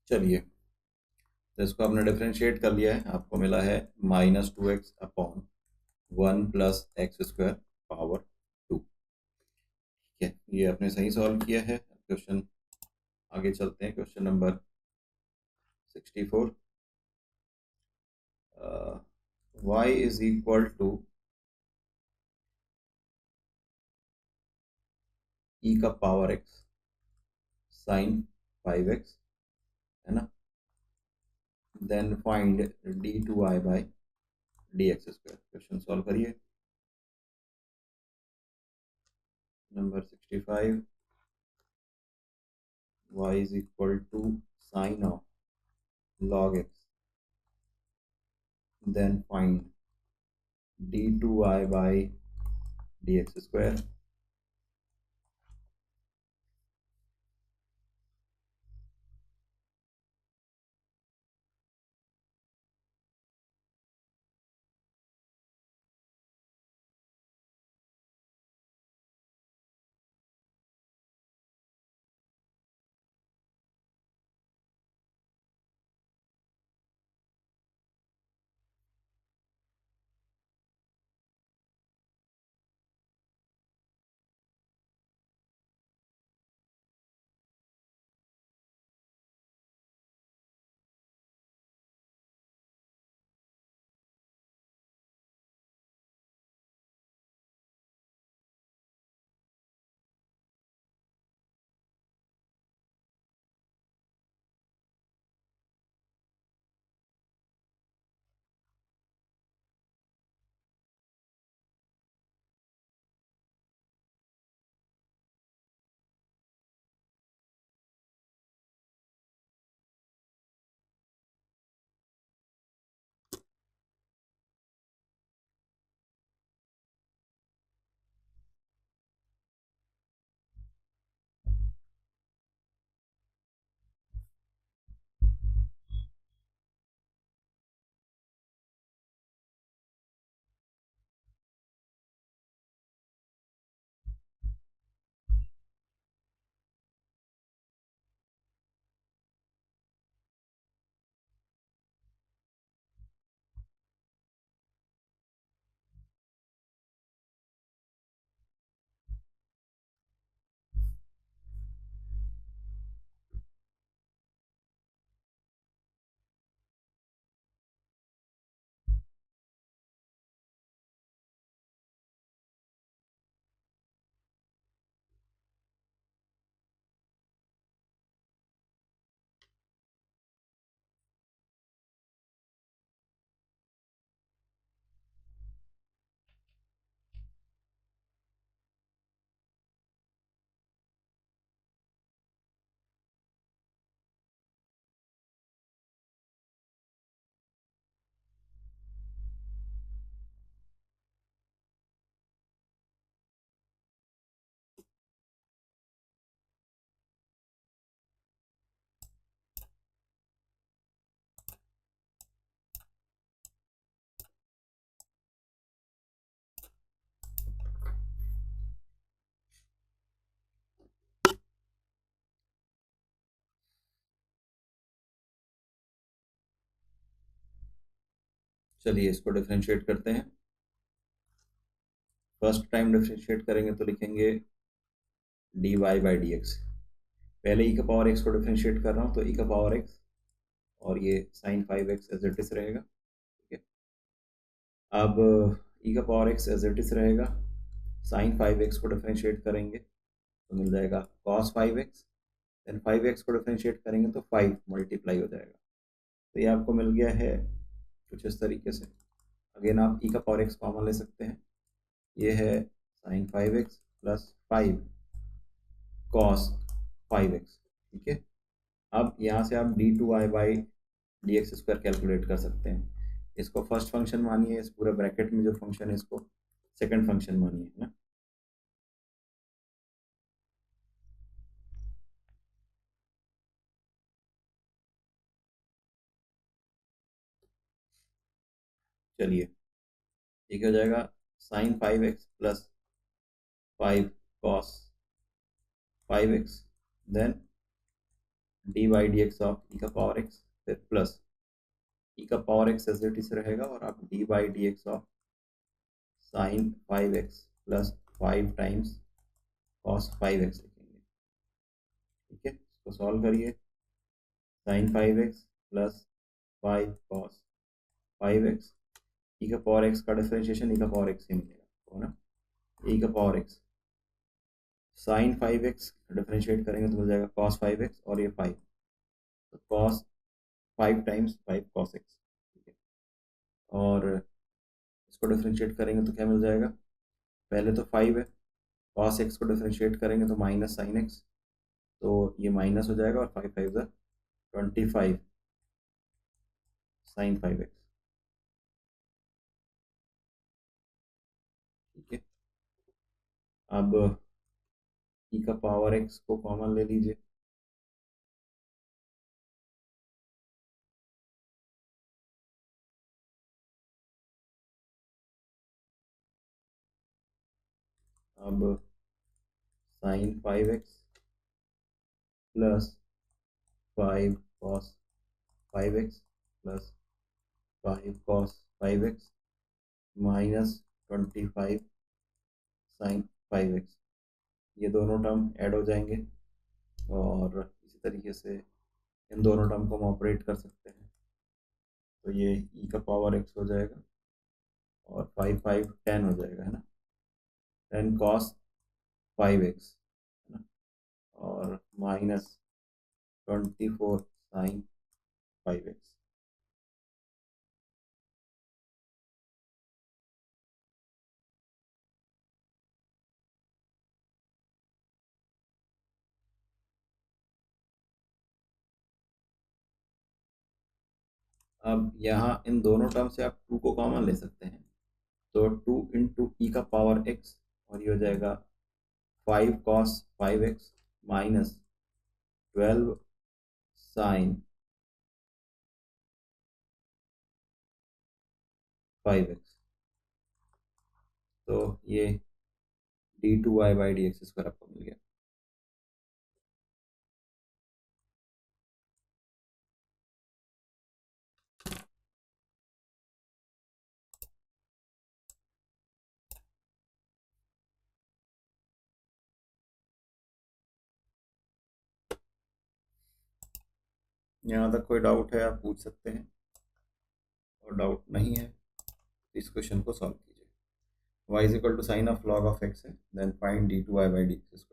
चलिए, तो इसको आपने डिफरेंशिएट कर लिया है, आपको मिला है -2x upon 1 plus x square power 2। ठीक है, ये आपने सही सॉल्व किया है क्वेश्चन। आगे चलते हैं, question number 64। y is equal to e का पावर x साइन 5x, है ना। Then find d2y by dx square. Question solve करिए। Number 65, y is equal to sine of log x, then find d2y by dx square. चलिए, इसको differentiate करते हैं। First time differentiate करेंगे तो लिखेंगे dy बाई dx। पहले e का पावर x को डिफरेंशिएट कर रहा हूँ, तो e का पावर x और ये sign 5x as it is रहेगा। ठीक है, अब e का power x as it is रहेगा। साइन 5x को डिफरेंशिएट करेंगे तो मिल जाएगा cos 5x। देन 5x को डिफरेंशिएट करेंगे तो 5 मल्टीप्लाई हो जाएगा। तो ये आपको मिल गया है कुछ इस तरीके से। अगेन आप e का पावर x कॉमन ले सकते हैं। ये है sign 5x plus 5 cos 5x। ठीक है, अब यहाँ से आप d2y by d x square calculate कर सकते हैं। इसको फर्स्ट फंक्शन मानिए, इस पूरे ब्रैकेट में जो फंक्शन है इसको सेकंड फंक्शन मानिए, है ना। चलिए, ठीक हो जाएगा sine 5x plus 5 cos 5x, then d by d x of e का पावर एक्स, फिर प्लस ई का power x as it is रहेगा, और आप d by d x of sine 5x plus 5 times cos 5x लिखेंगे। ठीक है, इसको सॉल्व करिए। Sign 5x plus 5 cos 5x, ई का पावर एक्स का डिफरेंशिएशन ई का पावर एक्स ही मिलेगा आपको, है ना। ई का power x sign 5x differentiate करेंगे तो मिल जाएगा कॉस 5x, और ये 5, तो कॉस 5 टाइम्स 5 कॉस x। ठीक है, और इसको डिफरेंशिएट करेंगे तो क्या मिल जाएगा, पहले तो 5 है, कॉस एक्स को डिफरेंशिएट करेंगे तो माइनस साइन एक्स, तो ये माइनस हो जाएगा, और 5 5 ज़ा 25 साइन 5x। ठीक है, अब ई का पावर एक्स को कॉमन ले लीजिए, अब sine 5x plus 5 cos 5x plus 5 cos 5x minus 25 sine 5x, ये दोनों टर्म ऐड हो जाएंगे, और इसी तरीके से इन दोनों टर्म को हम ऑपरेट कर सकते हैं, तो ये ई का पावर एक्स हो जाएगा, और 5 5 10 हो जाएगा, है ना, 10 कॉस 5x, है ना, और माइनस 24 साइन 5x। अब यहाँ इन दोनों टर्म से आप 2 को कॉमन ले सकते हैं, तो 2 इंटू ई का पावर एक्स, और ये हो जाएगा 5 cos 5x minus 12 sign 5x, तो ये d2y/dx² आपको मिल गया। यहाँ तक कोई डाउट है आप पूछ सकते हैं, और डाउट नहीं है तो इस क्वेश्चन को सॉल्व कीजिए। y is equal to sine of log of x है, देन फाइंड d2y/dx²।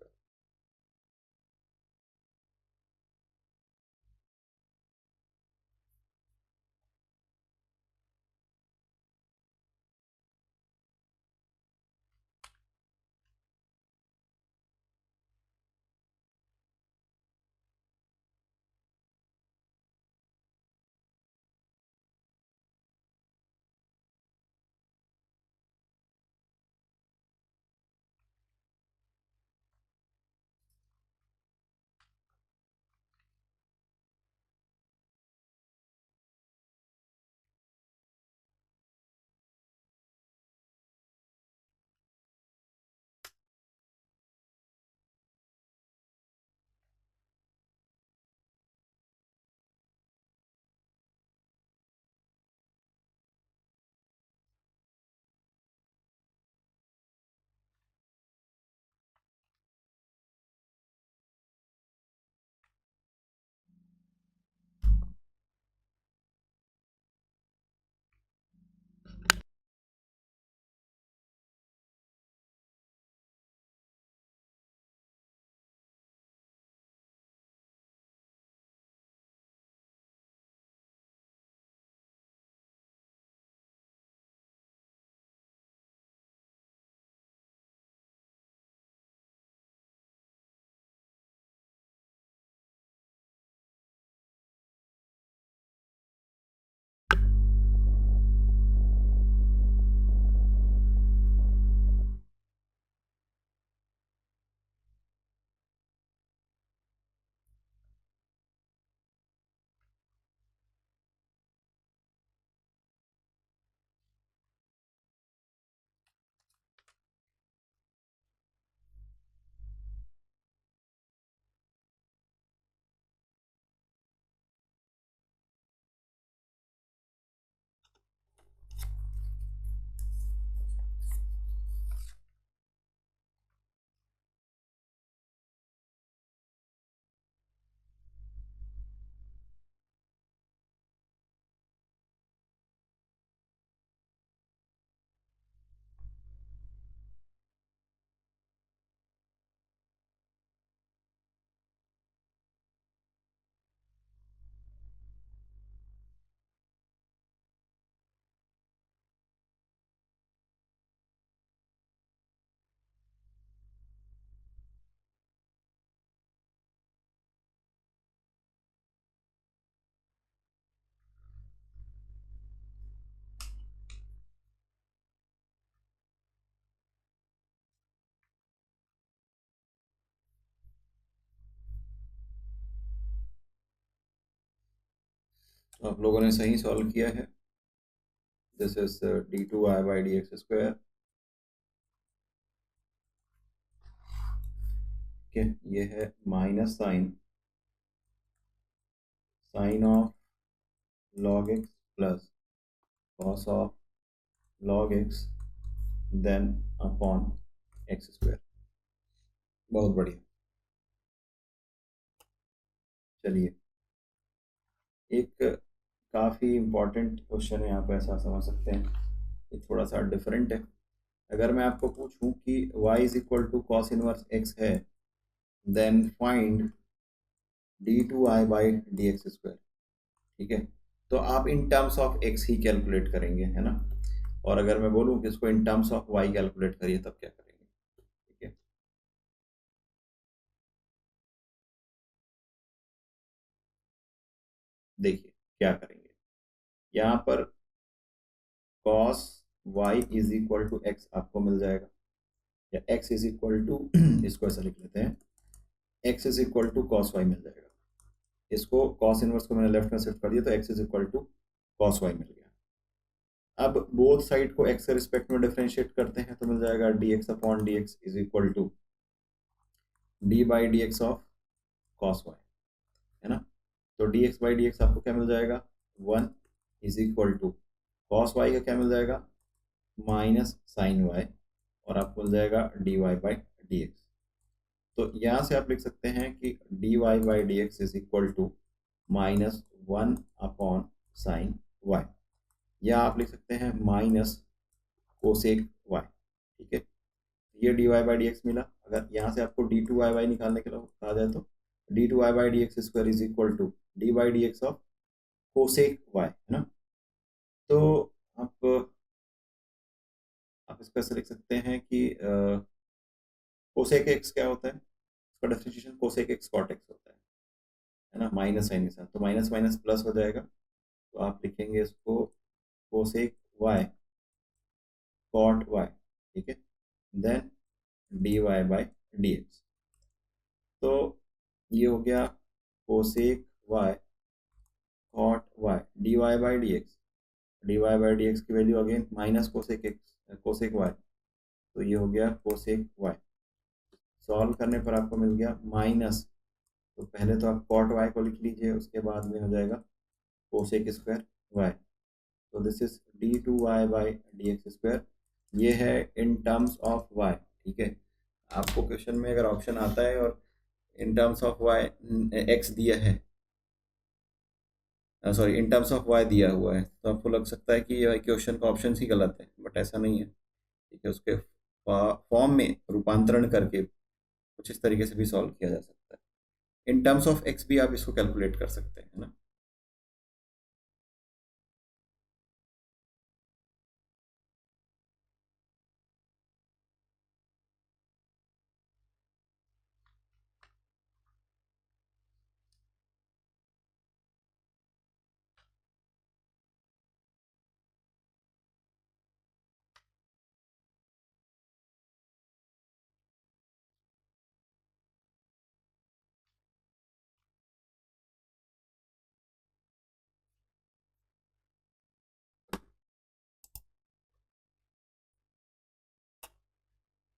आप लोगों ने सही सॉल्व किया है। This is d2y/dx²। ठीक है, ये है minus sine of log x plus cos of log x then upon x²। बहुत बढ़िया। चलिए, एक काफ़ी इम्पोर्टेंट क्वेश्चन है यहाँ पे, ऐसा समझ सकते हैं। ये थोड़ा सा डिफरेंट है। अगर मैं आपको पूछूं कि y is equal to cos inverse x है, देन फाइंड d2y/dx²। ठीक है, तो आप इन टर्म्स ऑफ x ही कैलकुलेट करेंगे, है ना। और अगर मैं बोलूं कि इसको in terms of y calculate करिए, तब क्या करेंगे? ठीक है, देखिए क्या करेंगे। यहाँ पर cos y is equal to x आपको मिल जाएगा, या x इज इक्वल टू इसको ऐसा लिख लेते हैं, x is equal to cos y मिल जाएगा। इसको कॉस इनवर्स को मैंने लेफ्ट में शिफ्ट कर दिया, तो x is equal to cos y मिल गया। अब बोथ साइड को x के रिस्पेक्ट में डिफरेंशिएट करते हैं, तो मिल जाएगा dx upon dx is equal to d/dx of cos y, है ना। तो dx/dx आपको क्या मिल जाएगा, 1 is equal to cos y का क्या मिल जाएगा, माइनस साइन वाई, और आपको मिल जाएगा dy/dx। तो यहाँ से आप लिख सकते हैं कि dy/dx is equal to -1 upon sine y, या आप लिख सकते हैं माइनस कोसेक वाई। ठीक है, ये dy/dx मिला। अगर यहाँ से आपको d2y/y निकालने के लिए कहा जाए, तो d2y/dx² is equal to d/dx of cosec y, है ना। तो आप इसको ऐसे लिख सकते हैं कि कोसेक एक्स क्या होता है, इसका differentiation cosec x cot x होता है ना, माइनस साइन के साथ। तो माइनस माइनस प्लस हो जाएगा, तो आप लिखेंगे इसको कोसेक वाई कॉट वाई। ठीक है, देन dy/dx। तो ये हो गया cosec Y cot Y dy/dx। dy/dx की value again minus cosec x cosec y, तो ये हो गया कोसेक वाई। सॉल्व करने पर आपको मिल गया माइनस, तो पहले तो आप कॉट वाई को लिख लीजिए, उसके बाद में हो जाएगा कोसेक स्क्वायर वाई। तो दिस इज d2y/dx²। ये है इन टर्म्स ऑफ वाई। ठीक है, आपको क्वेश्चन में अगर ऑप्शन आता है और in terms of y x दिया है, sorry in terms of y दिया हुआ है, तो आपको लग सकता है कि ये क्वेश्चन का ऑप्शन ही गलत है, बट ऐसा नहीं है। ठीक है, उसके फॉर्म में रूपांतरण करके कुछ इस तरीके से भी सॉल्व किया जा सकता है। इन टर्म्स ऑफ एक्स भी आप इसको कैलकुलेट कर सकते हैं, है ना।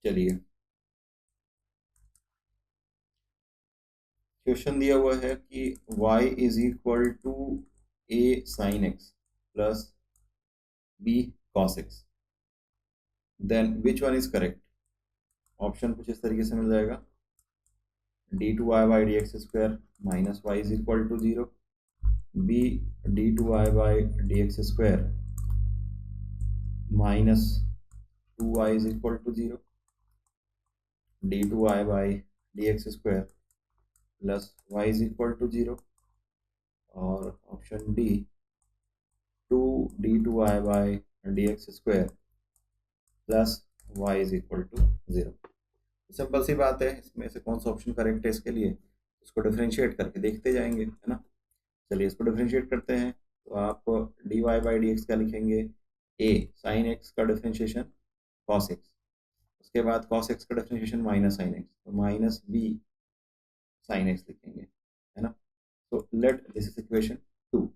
चलिए, क्वेश्चन दिया हुआ है कि y is equal to a sine x plus b cos x, then which one is correct. Option कुछ इस तरीके से मिल जाएगा, d2y/dx² minus y is equal to 0, b d2y/dx² minus 2y is equal to 0, d2y/dx² plus y is equal to 0, और option d 2d2y/dx² plus y is equal to 0। Simple सी बात है, इसमें से कौन सा ऑप्शन करेक्ट है इसके लिए, इसको डिफरेंशिएट करके देखते जाएंगे, है ना। चलिए, इसको डिफरेंशिएट करते हैं। तो आप dy/dx क्या लिखेंगे, a साइन एक्स का डिफरेंशिएशन cos x, उसके बाद cos x का डिफरेंशिएशन माइनस साइन एक्स, तो माइनस b साइन एक्स लिखेंगे, है ना। तो लेट दिस इज इक्वेशन 2।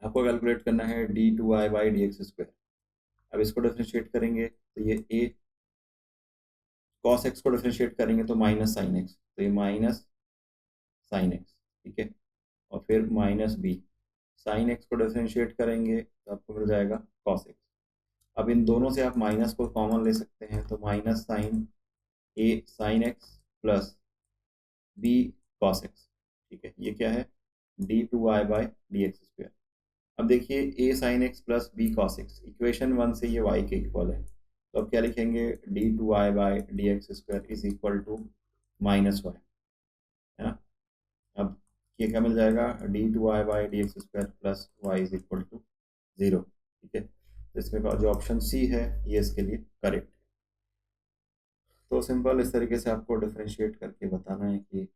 आपको कैलकुलेट करना है d2y/dx²। अब इसको डिफरेंशिएट करेंगे तो ये a cos x को डिफरेंशिएट करेंगे तो माइनस साइन एक्स, तो ये माइनस साइन एक्स, ठीक है। और फिर माइनस बी, साइन एक्स को डिफरेंशिएट करेंगे तो आपको मिल जाएगा कॉस एक्स। अब इन दोनों से आप माइनस को कॉमन ले सकते हैं, तो minus sine a sine x plus b cos x, ठीक है। ये क्या है, d2y/dx²। अब देखिए a sine x plus b cos x, equation 1 से ये y के इक्वल है, तो अब क्या लिखेंगे, d2y/dx² is equal to minus y, है ना। अब ये क्या मिल जाएगा, d2y/dx² plus y is equal to 0, ठीक है। तो इसमें का जो ऑप्शन सी है ये इसके लिए करेक्ट है। तो सिंपल इस तरीके से आपको डिफरेंशिएट करके बताना है कि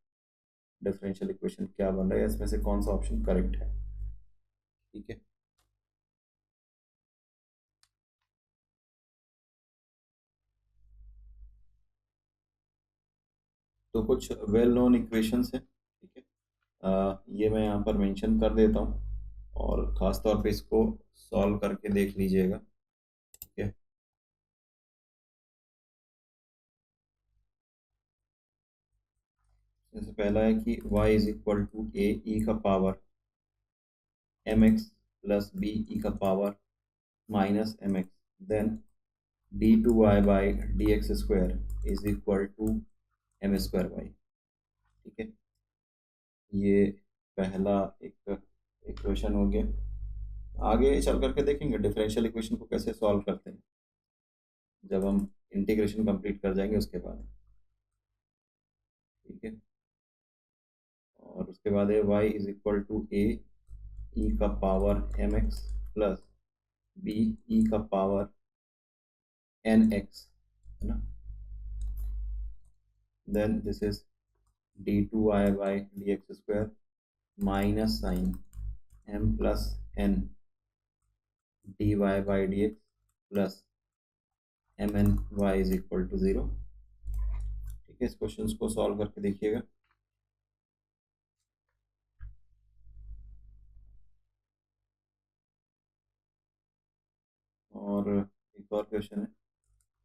डिफरेंशियल इक्वेशन क्या बन रहा है, इसमें से कौन सा ऑप्शन करेक्ट है, ठीक है। तो कुछ वेल नोन इक्वेशंस हैं, ठीक है। ये मैं यहाँ पर मेंशन कर देता हूँ और ख़ास तौर पे इसको सॉल्व करके देख लीजिएगा, ठीक है। जैसे पहला है कि y is equal to a e का power m x plus b e का power minus m x, then d2y/dx² is equal to m²y, ठीक है। ये पहला एक इक्वेशन हो गया। आगे चल करके देखेंगे डिफरेंशियल इक्वेशन को कैसे सॉल्व करते हैं, जब हम इंटीग्रेशन कंप्लीट कर जाएंगे उसके बाद, ठीक है। और उसके बाद है y is equal to a e का power m x plus b e का पावर एन एक्स, है ना। Then this is d2y/dx² minus sine m plus n dy/dx plus mn y is equal to 0, ठीक है। इस question को solve करके देखिएगा। और एक और क्वेश्चन है,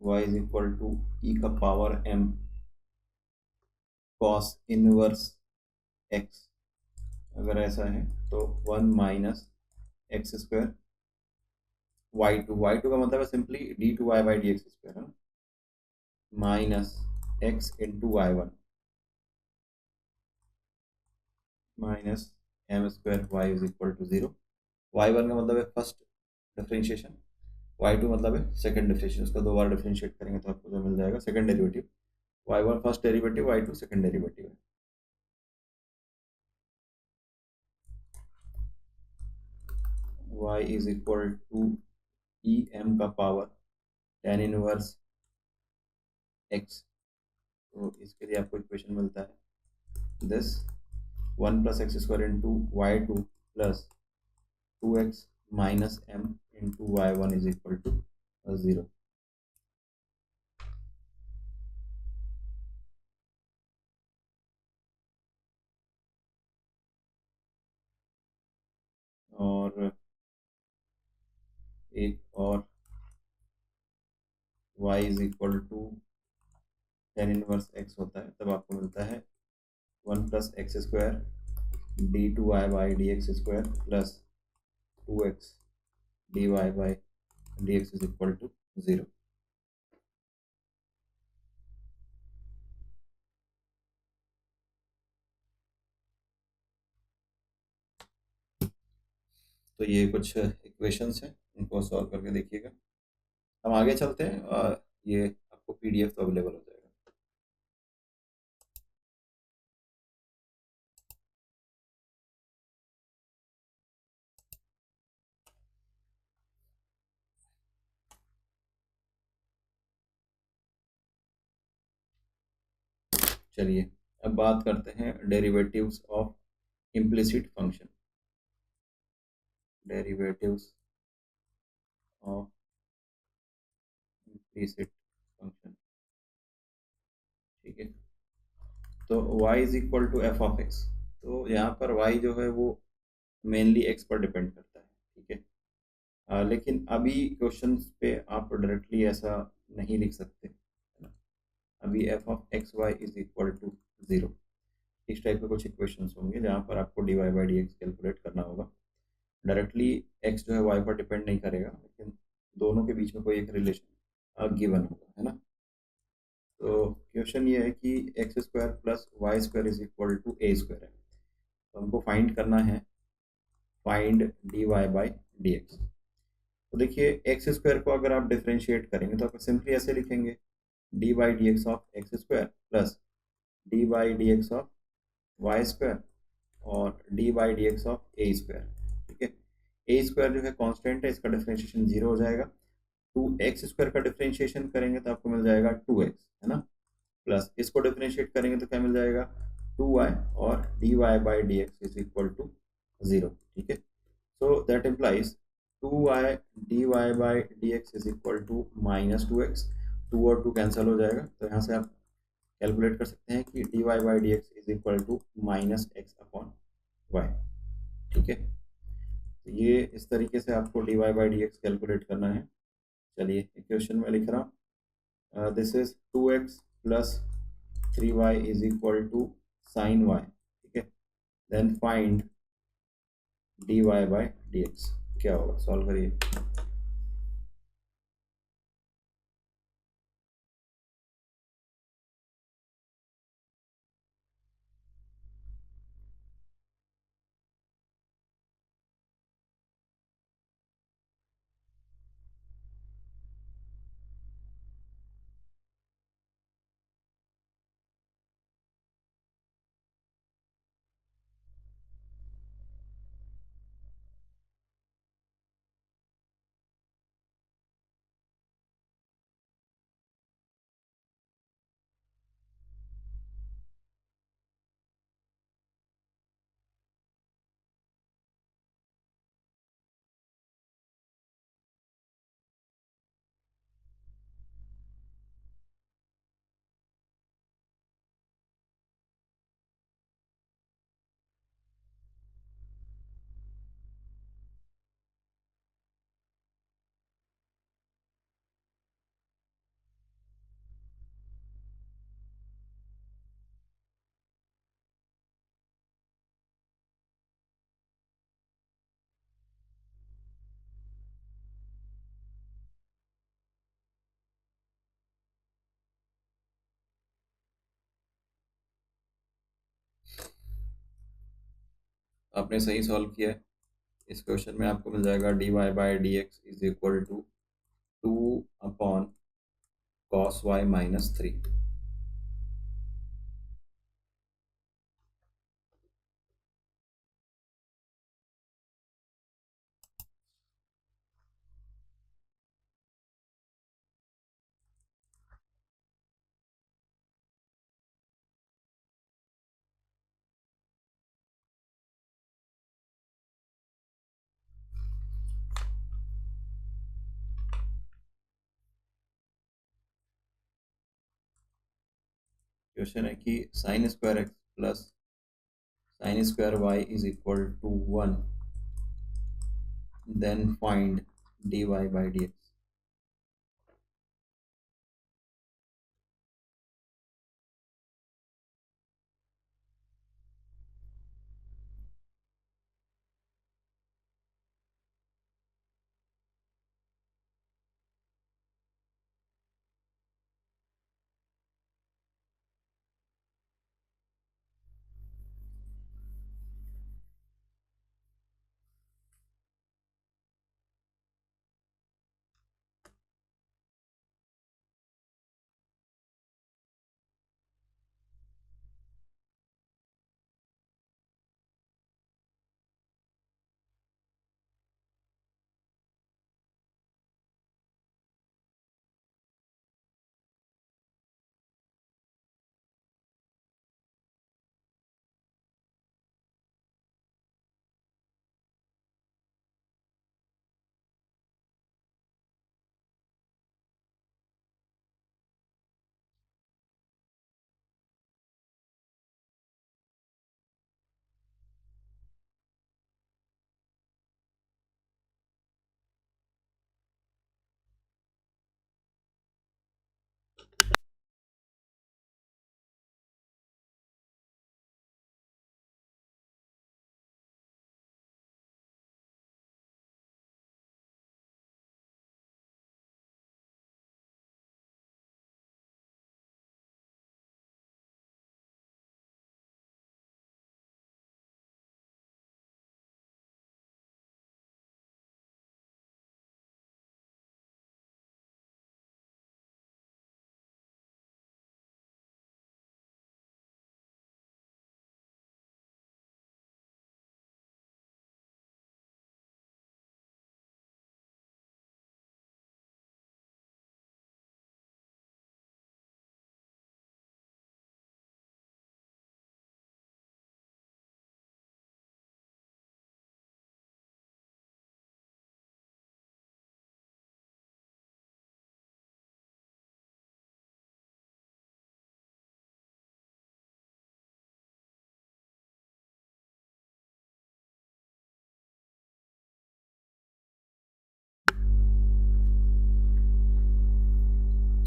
y is equal to e का power m cos inverse x, अगर ऐसा है तो 1 - x² y2 का मतलब है सिंपली d2y/dx², है ना, minus x into y1 minus m² y is equal to 0। y1 का मतलब है फर्स्ट डिफरेंशिएशन, y2 मतलब है सेकंड डिफरेंशिएशन, उसका दो बार डिफरेंशिएट करेंगे तो आपको जो मिल जाएगा second derivative, y1 first derivative, y2 second derivative है। y is equal to e m का पावर tan इनवर्स x, तो इसके लिए आपको इक्वेशन मिलता है this 1 + x² into y2 plus 2x minus m into y1 is equal to 0। और एक और y is equal to tan inverse x होता है, तब आपको मिलता है 1 + x² d2y/dx² plus 2x dy/dx is equal to 0। तो ये कुछ इक्वेशंस हैं, इनको सॉल्व करके देखिएगा। हम आगे चलते हैं, और ये आपको पीडीएफ तो अवेलेबल हो जाएगा। चलिए अब बात करते हैं derivatives of implicit function, derivatives of implicit function, ठीक है। तो y is equal to f of x, तो यहाँ पर y जो है वो मेनली x पर डिपेंड करता है, लेकिन अभी क्वेश्चंस पे आप डायरेक्टली ऐसा नहीं लिख सकते, है ना। अभी f of x y is equal to zero, इस टाइप के कुछ इक्वेशंस होंगे जहाँ पर आपको d y by d x calculate करना होगा। डायरेक्टली एक्स जो है वाई पर डिपेंड नहीं करेगा, लेकिन दोनों के बीच में कोई एक रिलेशन गिवन होगा, है ना। तो क्वेश्चन ये है कि x square plus y square is equal to a square है, तो हमको फाइंड करना है, find d y by d x. तो देखिए एक्स स्क्वायर को अगर आप डिफ्रेंशिएट करेंगे तो आप सिंपली ऐसे लिखेंगे, d by d x of x square plus d by d x of y square और d by d x of a square. ठीक है, ए स्क्वायर जो है कांस्टेंट है, इसका डिफरेंशिएशन जीरो हो जाएगा। टू एक्स स्क्वायर का डिफरेंशिएशन करेंगे तो आपको मिल जाएगा टू एक्स, है ना, प्लस इसको डिफरेंशिएट करेंगे तो क्या मिल जाएगा, टू वाई, और d y by d x is equal to zero. ठीक है, so that implies two y d y by d x is equal to minus two x, two और टू कैंसिल हो जाएगा, तो यहाँ से आप कैलकुलेट कर सकते हैं कि d y by d x is equal to minus x upon y. ठीक है, तो ये इस तरीके से आपको d y by d x calculate करना है। चलिए इक्वेशन में लिख रहा हूँ, this is two x plus three y is equal to sine y. ठीक है, then find d y by d x. क्या होगा, सॉल्व करिए। आपने सही सॉल्व किया है। इस क्वेश्चन में आपको मिल जाएगा d y by d x is equal to two upon cos y minus three. Question है कि sine square x plus sine square y is equal to one, then find d y by d x.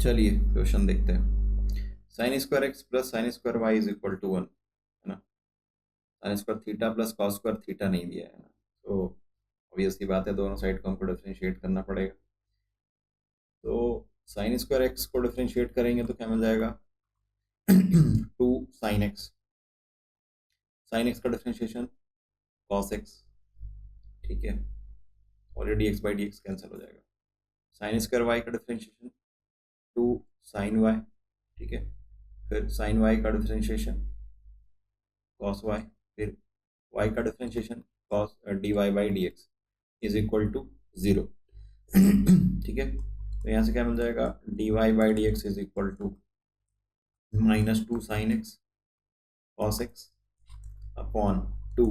चलिए question देखते हैं। Sine square x plus sine square y is equal to 1, है ना। Sine square theta plus cos square theta नहीं दिया है ना, तो ऑब्वियस सी बात है दोनों साइड को हमको डिफरेंशिएट करना पड़ेगा। तो साइन स्क्वायर एक्स को डिफरेंशिएट करेंगे तो क्या मिल जाएगा 2 sin x। साइन एक्स का डिफरेंशिएशन कॉस एक्स, ठीक है, और ये d x by d x cancel हो जाएगा। साइन स्क्वायर वाई का डिफरेंशिएशन 2 sin y, ठीक है, फिर साइन वाई का डिफरेंशिएशन कॉस वाई, फिर वाई का differentiation cos d y by d x is equal to 0। ठीक है, तो यहाँ से क्या मिल जाएगा d y by d x is equal to -2 sin x cos x upon 2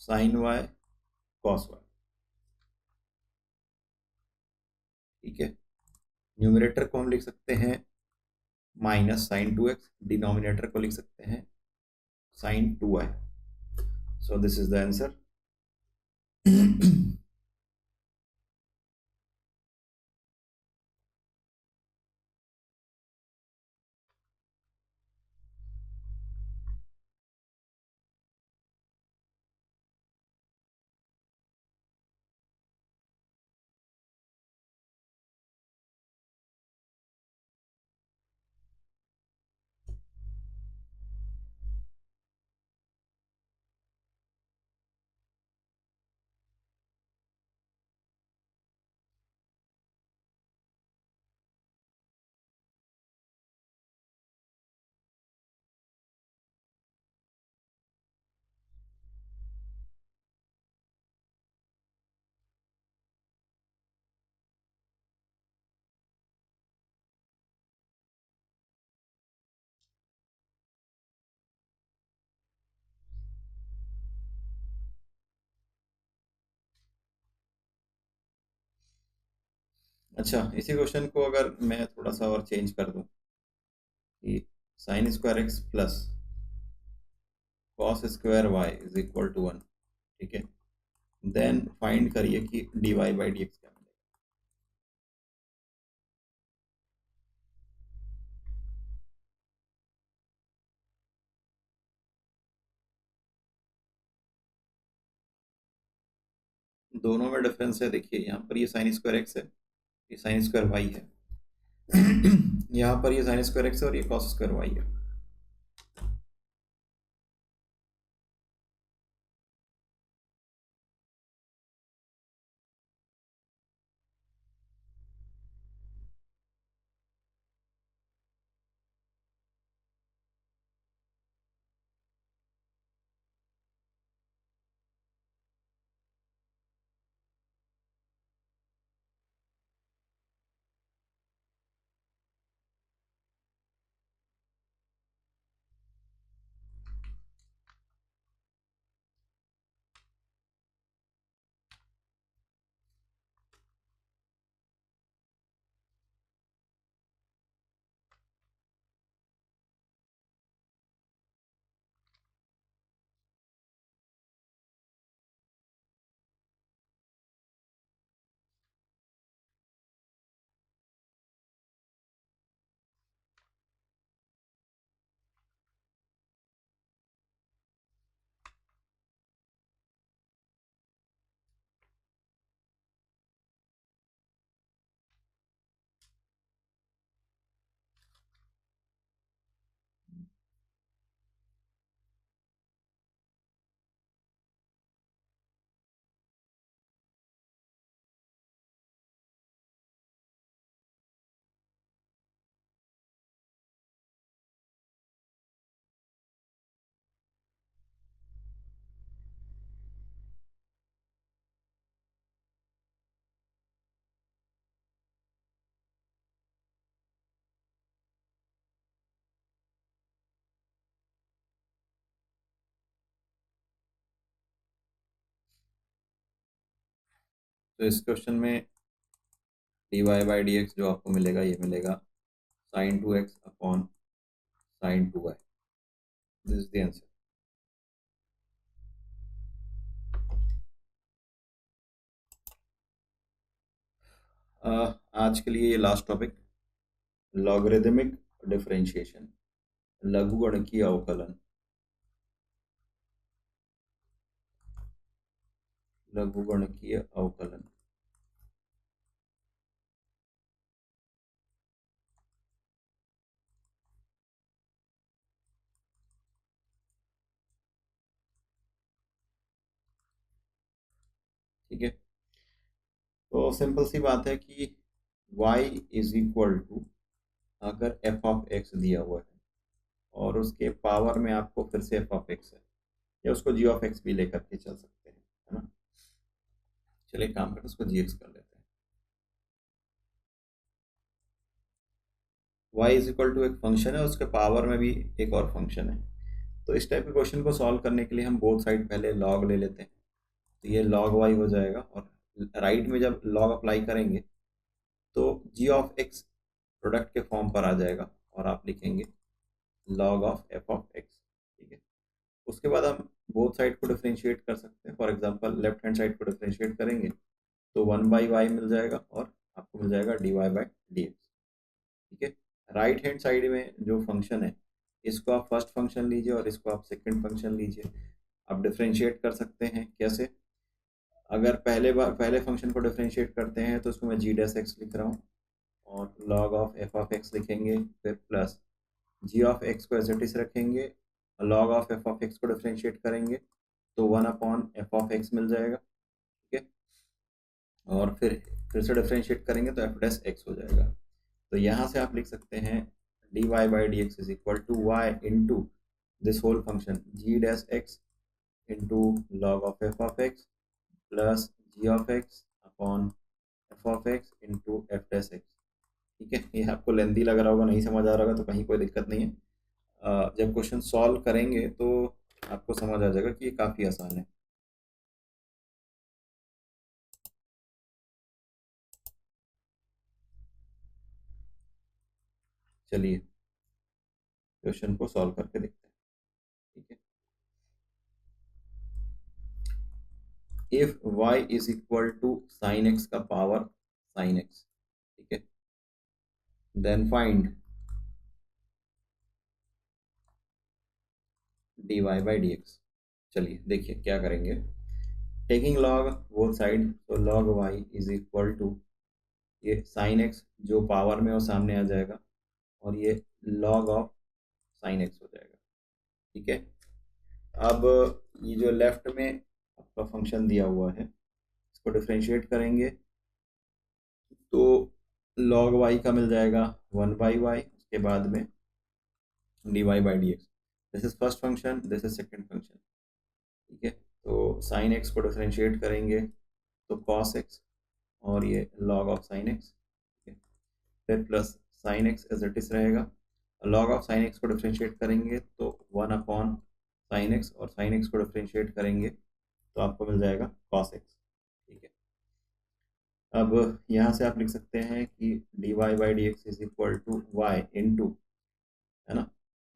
sin y cos y. ठीक है, न्यूमरेटर को हम लिख सकते हैं -sin 2x, डिनोमिनेटर को लिख सकते हैं sin 2y। So this is the answer. अच्छा, इसी क्वेश्चन को अगर मैं थोड़ा सा और चेंज कर दूं कि sine square x plus cos square y is equal to 1, ठीक है, देन फाइंड करिए कि d y by d x क्या मिलेगा। दोनों में डिफरेंस है, देखिए यहाँ पर ये साइन स्क्वायर एक्स है, ये साइन स्क्वायर वाई है। यहाँ पर ये साइन स्क्वायर एक्स है और ये कॉस स्क्वायर वाई है। तो इस क्वेश्चन में d y by d x जो आपको मिलेगा ये मिलेगा sin 2x upon sin 2y। This is the answer. आज के लिए ये लास्ट टॉपिक। लॉगरिदमिक डिफरेंशिएशन, लघुगणकीय अवकलन, लघुगणकीय अवकलन। ठीक है, तो सिंपल सी बात है कि y इज इक्वल टू, अगर f ऑफ x दिया हुआ है और उसके पावर में आपको फिर से f ऑफ x है, या उसको g ऑफ x भी लेकर के चल सकते हैं, है ना। चलिए काम करते हैं, उसको gx कर लेते हैं। y इज इक्वल टू एक फंक्शन है, उसके पावर में भी एक और फंक्शन है। तो इस टाइप के क्वेश्चन को सॉल्व करने के लिए हम बोथ साइड पहले log ले लेते हैं। तो ये log y हो जाएगा, और राइट में जब log अप्लाई करेंगे तो g ऑफ x प्रोडक्ट के फॉर्म पर आ जाएगा, और आप लिखेंगे log of f of x। ठीक है, उसके बाद हम बोथ साइड को डिफरेंशिएट कर सकते हैं। For example left hand side को डिफरेंशिएट करेंगे तो 1/y मिल जाएगा, और आपको मिल जाएगा dy/dx। ठीक है, राइट हैंड साइड में जो फंक्शन है, इसको आप फर्स्ट फंक्शन लीजिए और इसको आप सेकंड फंक्शन लीजिए। आप डिफरेंशिएट कर सकते हैं कैसे? अगर पहले फंक्शन को डिफरेंशिएट करते हैं तो उसको मैं g डैश x लिख रहा हूँ, और log of f of x लिखेंगे, फिर प्लस g ऑफ x को एज इट इज रखेंगे, log of f of x को डिफरेंशिएट करेंगे तो 1/f ऑफ x मिल जाएगा। ठीक है, और फिर से डिफरेंशिएट करेंगे तो f डैश x हो जाएगा। तो यहाँ से आप लिख सकते हैं dy/dx is equal to y into this whole function g dash x into log of f of x plus g of x upon f of x into f dash x। ठीक है, ये आपको लेंदी लग रहा होगा, नहीं समझ आ रहा होगा, तो कहीं कोई दिक्कत नहीं है। जब क्वेश्चन सॉल्व करेंगे तो आपको समझ आ जाएगा कि ये काफ़ी आसान है। चलिए क्वेश्चन को सॉल्व करके देखते हैं। ठीक है, if y is equal to sine x का पावर साइन एक्स, ठीक है, then find dy by d x. चलिए देखिए क्या करेंगे। टेकिंग लॉग बोथ साइड, तो log y is equal to ये साइन एक्स जो पावर में वो सामने आ जाएगा, और ये log ऑफ साइन एक्स हो जाएगा। ठीक है, अब ये जो लेफ्ट में आपका फंक्शन दिया हुआ है, इसको डिफरेंशिएट करेंगे तो log y का मिल जाएगा 1/y, उसके बाद में dy by d x. This is first function, this is second function. ठीक है, तो साइन एक्स को डिफरेंशिएट करेंगे तो cos x, और ये log ऑफ साइन एक्स। ठीक है, फिर plus sine x as it is रहेगा, log ऑफ साइन एक्स को डिफरेंशिएट करेंगे तो 1/sin x, और साइन एक्स को डिफरेंशिएट करेंगे तो आपको मिल जाएगा cos x। ठीक है, अब यहाँ से आप लिख सकते हैं कि dy by d x is equal to y into, है ना,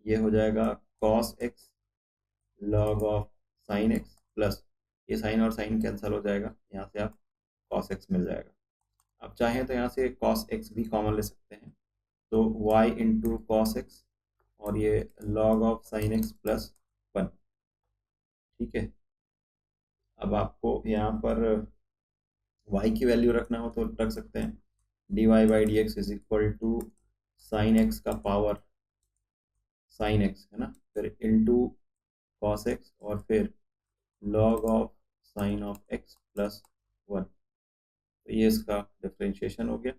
ये हो जाएगा cos x log of sine x plus ये साइन और साइन कैंसिल हो जाएगा, यहाँ से आप cos x मिल जाएगा। आप चाहें तो यहाँ से cos x भी कॉमन ले सकते हैं, तो y इंटू कॉस एक्स, और ये log of sine x plus 1। ठीक है, अब आपको यहाँ पर y की वैल्यू रखना हो तो रख सकते हैं, dy by d x is equal to sine x का पावर साइन एक्स, है ना, फिर इंटू कॉस एक्स, और फिर log of sine of x plus 1। तो ये इसका डिफरेंशिएशन हो गया।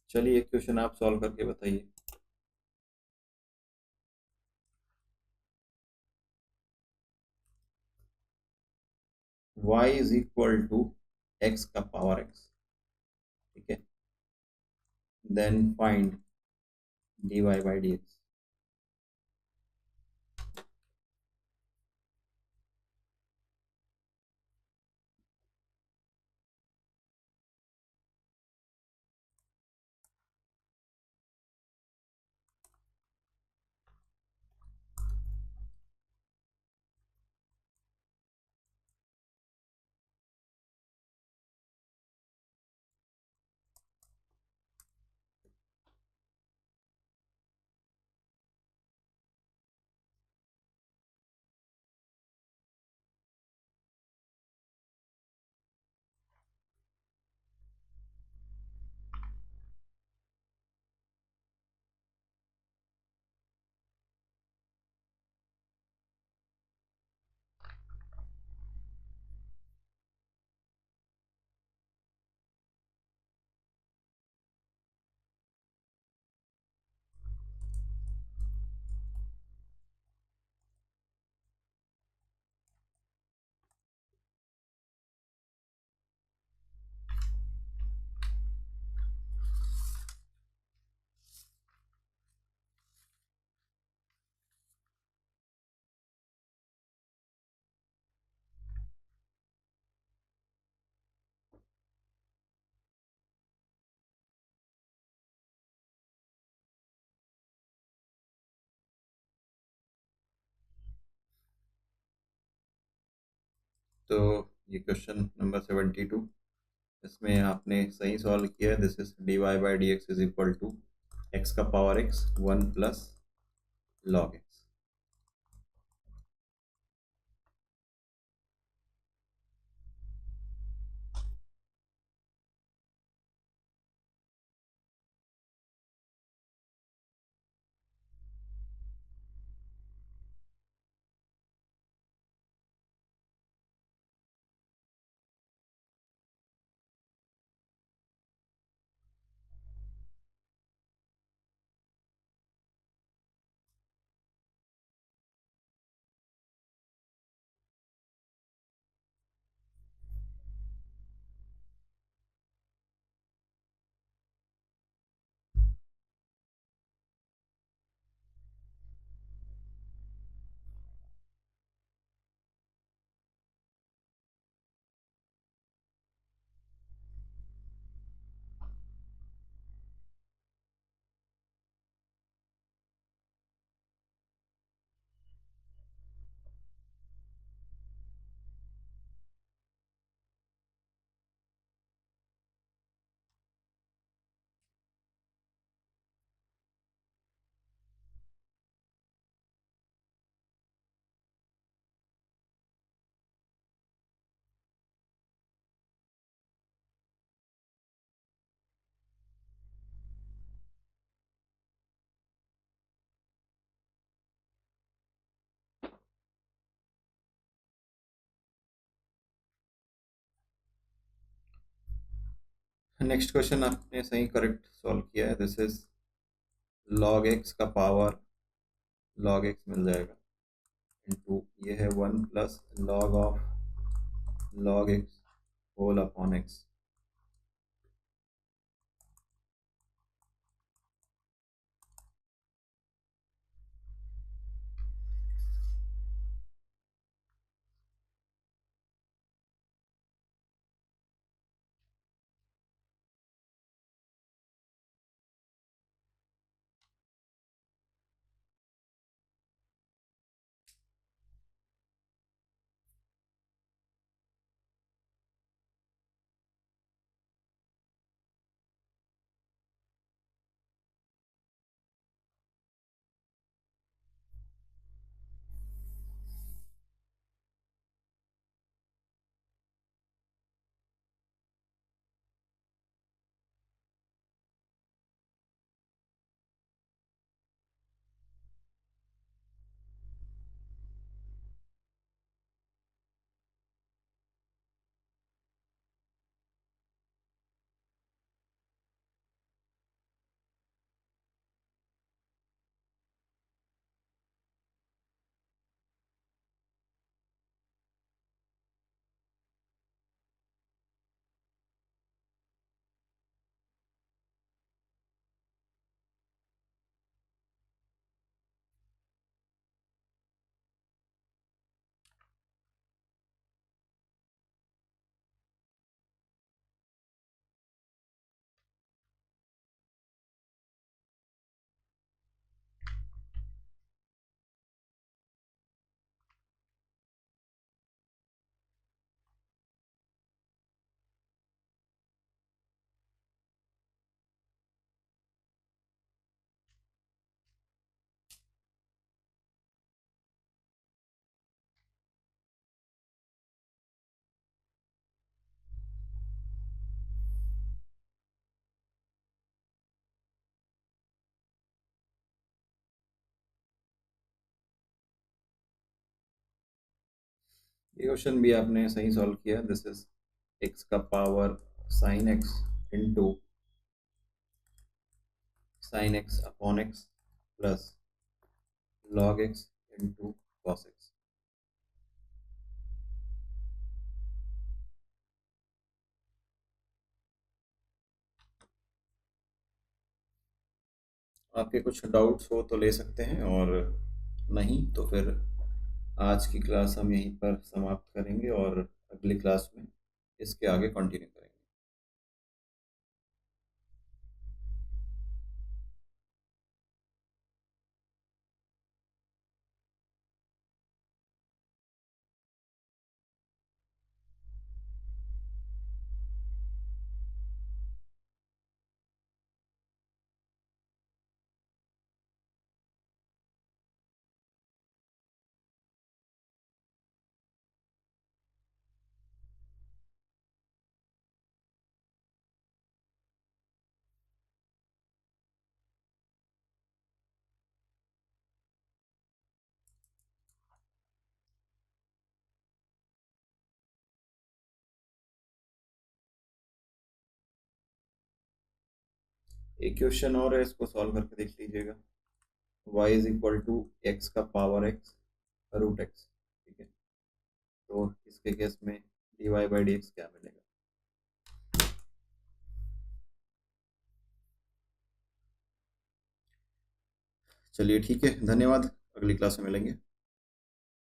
चलिए एक क्वेश्चन आप सॉल्व करके बताइए। y is equal to x का पावर x। ठीक है, then find dy by d x. तो ये क्वेश्चन नंबर 72, इसमें आपने सही सॉल्व किया। This is d y by d x is equal to x का power x 1 plus log x. Next question आपने सही करेक्ट सॉल्व किया है। दिस इज लॉग एक्स का पावर लॉग एक्स मिल जाएगा इनटू ये है 1 plus log of log x whole upon x. ये क्वेश्चन भी आपने सही सॉल्व किया। दिस इज एक्स का power sine x into sine x upon x plus log x into cos x. आपके कुछ डाउट्स हो तो ले सकते हैं, और नहीं तो फिर आज की क्लास हम यहीं पर समाप्त करेंगे और अगली क्लास में इसके आगे कंटिन्यू करेंगे। एक क्वेश्चन और है, इसको सॉल्व करके देख लीजिएगा। y is equal to x का पावर x रूट एक्स, ठीक है। तो इसके केस में dy बाई डी एक्स क्या मिलेगा? चलिए ठीक है, धन्यवाद, अगली क्लास में मिलेंगे।